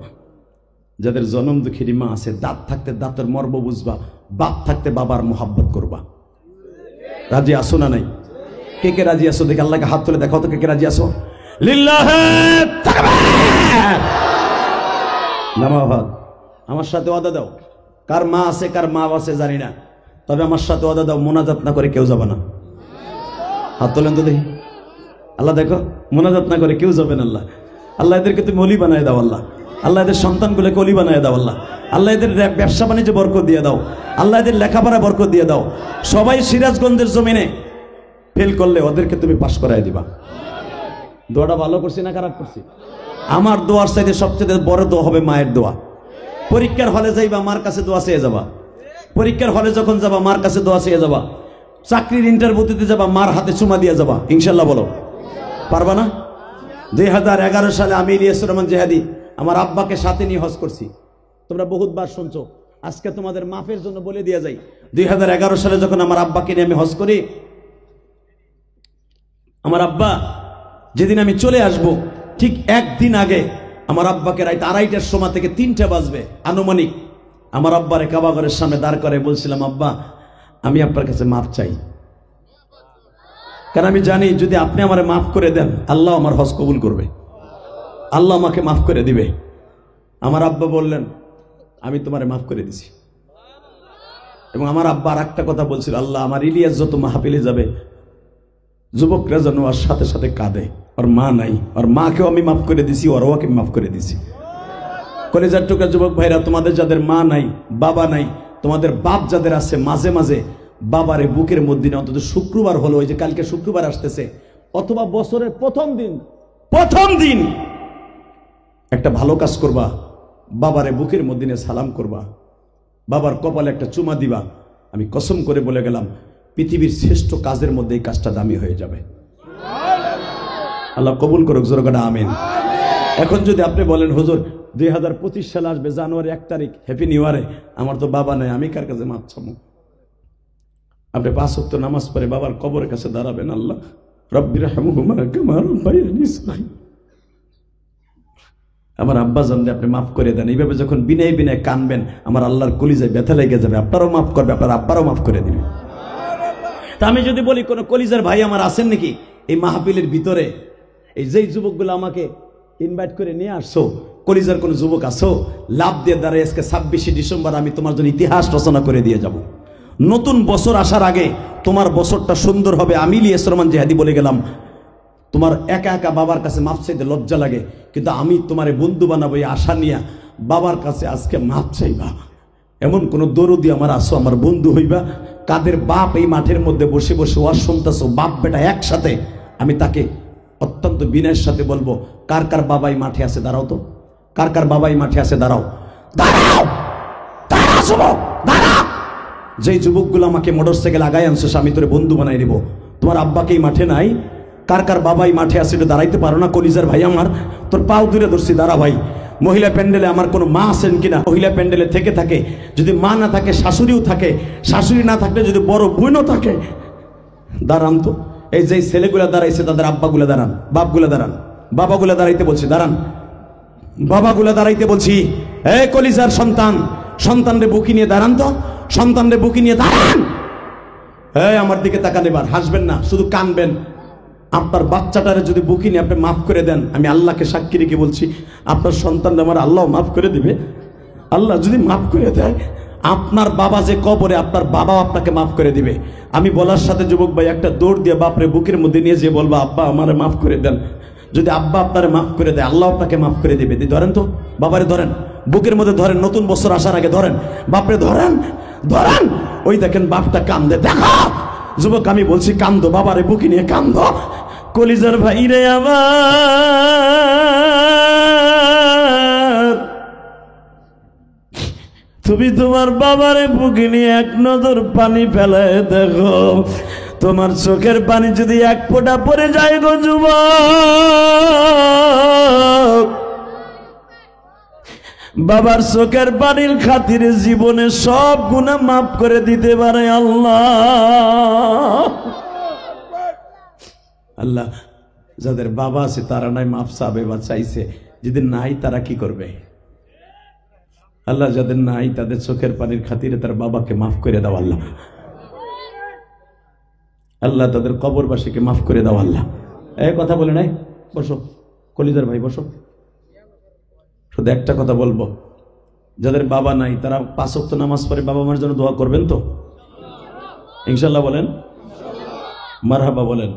যাদের জনম দুঃখেরই মা আছে, দাঁত থাকতে দাঁতের মর্ম বুঝবা, বাপ থাকতে বাবার মোহাব্বত করবা। রাজি আসো না নাই? কে কে রাজি আসো দেখে আল্লাহকে হাত তুলে দেখাও তো, কে কে রাজি আসো? লিল্লাহে তাকবীর। নামাবাদ আমার সাথে ওয়াদা দাও, কার মা আছে কার মা আছে জানি না, তবে আমার সাথে ওয়াদা দাও মোনাজাত না করে কেউ যাবে না। হাত তোলেন তো দেখি। আল্লাহ দেখো মোনাজাত না করে কেউ যাবেন। আল্লাহ আল্লাহ এদেরকে তুমি অলি বানায় দাও। আল্লাহ আল্লাহ এদের সন্তানগুলোকে অলি বানায় দাও। আল্লাহ আল্লাহ এদের ব্যবসা বাণিজ্যে বরকত দিয়ে দাও। আল্লাহ এদের লেখাপড়া বরকত দিয়ে দাও। সবাই সিরাজগঞ্জের জমিনে ফেল করলে ওদেরকে তুমি পাশ করায় দিবা। দোয়াটা ভালো করছি না খারাপ করছি? আমার দোয়ার চাইতে সবচেয়ে বড় দোয়া হবে মায়ের দোয়া। পরীক্ষার হলে যাইবা মার কাছে দোয়া চেয়ে যাবা। পরীক্ষার হলে যখন যাবা মার কাছে দোয়া চেয়ে যাবা। চাকরির ইন্টারভিউতে যাবা মার হাতে চুমা দিয়ে যাবা। ইনশাল্লাহ বলো, পারবা না? 2011 সালে আমি ইলিয়াস রহমান জেহাদি আমার আব্বাকে সাথে নিয়ে হজ করছি। তোমরা বহুতবার শুনছো, আজকে তোমাদের মাফের জন্য বলে দিয়ে যাই। 2011 সালে যখন আমার আব্বাকে নিয়ে আমি হজ করি, আমার আব্বা যেদিন আমি চলে আসব ঠিক একদিন আগে আমার আব্বাকে রাত 2:30টার সময় থেকে 3টা বাজবে আনুমানিক, আমার আব্বারে কাবাঘরের সামনে দাঁড় করে বলছিলাম, আব্বা আমি আপনার কাছে মাফ চাই, কারণ আমি জানি যদি আপনি আমারে মাফ করে দেন আল্লাহ আমার হজ কবুল করবে, আল্লাহ আমাকে মাফ করে দিবে। আমার আব্বা বললেন আমি তোমারে মাফ করে দিছি। এবং আমার আব্বা আর একটা কথা বলছিল, আল্লাহ আমার ইলিয়াস যত মাহফিলে যাবে যুবকরা যেন ওর সাথে সাথে কাঁদে, ওর মা নাই, ওর মাকেও আমি মাফ করে দিছি, ওর ওকে মাফ করে দিছি। কলেজার টুকরা যুবক ভাইরা, তোমাদের যাদের মা নাই বাবা নাই, তোমাদের বাপ যাদের আছে, মাঝে মাঝে বাবারে বুকের মধ্যে অন্তত শুক্রবার হলো, ওই যে কালকে শুক্রবার আসতেছে, অথবা বছরের প্রথম দিন একটা ভালো কাজ করবা, বাবারে বুকের মধ্যে সালাম করবা, বাবার কপালে একটা চুমা দিবা। আমি কসম করে বলে গেলাম পৃথিবীর শ্রেষ্ঠ কাজের মধ্যে এই কাজটা দামি হয়ে যাবে। আল্লাহ কবুল করুক, জোরকাটা আমিন। এখন যদি আপনি বলেন হুজুর 2025 সালে আসবে জানুয়ারি 1 তারিখ, হ্যাপি নিউ ইয়ারে, আমার তো বাবা নাই, আমি কার কাছে মাপ চাবো? আপনি 5 ওয়াক্ত নামাজ পড়ে বাবার কবরের কাছে দাঁড়াবেন, আল্লাহ রব্বির রহমহুমা কামা রাব্বায়ানি সগীরা, আমার আব্বা জানলে আপনি মাফ করে দেন। এইভাবে যখন বিনয় বিনয় কানবেন আমার আল্লাহর কলিজায় ব্যথা লেগে যাবে, আপনারও মাফ করবে, আপনার আব্বারও মাফ করে দিবে। তা আমি যদি বলি কোন কলিজার ভাই আমার আছেন নাকি এই মাহফিলের ভিতরে? এই যেই যুবকগুলো আমাকে ইনভাইট করে নিয়ে আসছো, কলিজার কোন যুবক আসো? লাভ দিয়ে দাঁড়ায় আজকে 26শে ডিসেম্বর আমি তোমার জন্য ইতিহাস রচনা করে দিয়ে যাব। নতুন বছর আসার আগে তোমার বছরটা সুন্দর হবে। আমি ইলিয়াস রহমান জেহাদি বলে গেলাম, তোমার একা একা বাবার কাছে মাফ চাইতে লজ্জা লাগে, কিন্তু আমি তোমারে বন্ধু বানাবো এই আশা নিয়ে বাবার কাছে আজকে মাফ চাইবা। এমন কোন দরদি আমার আসো, আমার বন্ধু হইবা, কাদের বাপ এই মাঠের মধ্যে বসে বসে ওয়াজ শুনতেছো, বাপ বেটা একসাথে, আমি তাকে অত্যন্ত বিনয়ের সাথে বলবো, কার কার বাবাই মাঠে আছে দাঁড়াও তো, কার কার বাবাই মাঠে আছে দাঁড়াও, দাঁড়াও, দাঁড়াও। যেই যুবকগুলো আমাকে মোটরসাইকেল আগায় আনছো, আমি তোরে বন্ধু বানাই দেবো, তোমার আব্বাকেই মাঠে নাই, কার কার বাবাই মাঠে আছে এটা দাঁড়াইতে পারো না? কলিজার ভাই আমার, তোর পাও দূরে ধরছি, দাঁড়া ভাই। মহিলা প্যান্ডেলে আমার কোনো মা আছেন কিনা? মহিলা প্যান্ডেলে থেকে থাকে, যদি মা না থাকে শাশুড়িও থাকে, শাশুড়ি না থাকলে যদি বড় বোনও থাকে, দাঁড়ান তো। এই যে ছেলেগুলা দাঁড়াইছে তাদের আব্বাগুলা দাঁড়ান, বাপগুলা দাঁড়ান, বাবাগুলা দাঁড়াইতে বলছি, দাঁড়ান, বাবাগুলা দাঁড়াইতে বলছি। এই কলিজার সন্তান, সন্তানরে বুকি নিয়ে দাঁড়ান তো, সন্তানরে বুকি নিয়ে দাঁড়ান। এই আমার দিকে তাকান, এবার হাসবেন না, শুধু কানবেন। আপনার বাচ্চাটারে যদি বুকি নিয়ে আপনি মাফ করে দেন, আমি আল্লাহকে সাক্ষী রেখে বলছি আপনার সন্তানরা আমার আল্লাহ মাফ করে দিবে। আল্লাহ যদি মাফ করে দেয়, আপনার বাবা যে কবরে, আপনার বাবাও আপনাকে মাফ করে দিবে। আমি বলার সাথে যুবক ভাই একটা দৌড় দিয়ে বাপরে বুকের মধ্যে নিয়ে যে বলবা, আব্বা আমারে মাফ করে দেন। যদি আব্বা আপনারে মাফ করে দেয়, আল্লাহ আপনাকে মাফ করে দিবে। ধরেন তো, বাবারে ধরেন, বুকের মধ্যে ধরেন, নতুন বছর আসার আগে ধরেন, বাপরে ধরেন, ধরেন। ওই দেখেন বাপটা কান্দে, দেখো যুবক আমি বলছি কান্দো, বাবারে বুকে নিয়ে কান্দো। কলিজার ভাই রে আমার, তুমি তোমার বাবারে বুকে নিয়ে এক নজর পানি ফেলায় দেখো, তোমার চোখের পানি যদি এক ফোঁটা পড়ে যায় গো যুবক, বাবার চোখের পানির খাতিরে জীবনে সব গুনাহ মাফ করে দিতে পারে আল্লাহ। আল্লাহ যাদের বাবা আছে তারা নাই মাফ চাবে বা চাইছে, যদি নাই তারা কি করবে? আল্লাহ যাদের নাই তাদের চোখের পানির খাতিরে তার বাবাকে মাফ করে দাও আল্লাহ। আল্লাহ তাদের কবরবাসীকে মাফ করে দাও আল্লাহ। এই কথা বলে নাই, বসো কলিজার ভাই বসো। শুধু একটা কথা বলবো, যাদের বাবা নাই তারা 5 ওয়াক্ত নামাজ পড়ে বাবা মার জন্য দোয়া করবেন তো ইনশাআল্লাহ? বলেন মারহাবা, বলেন।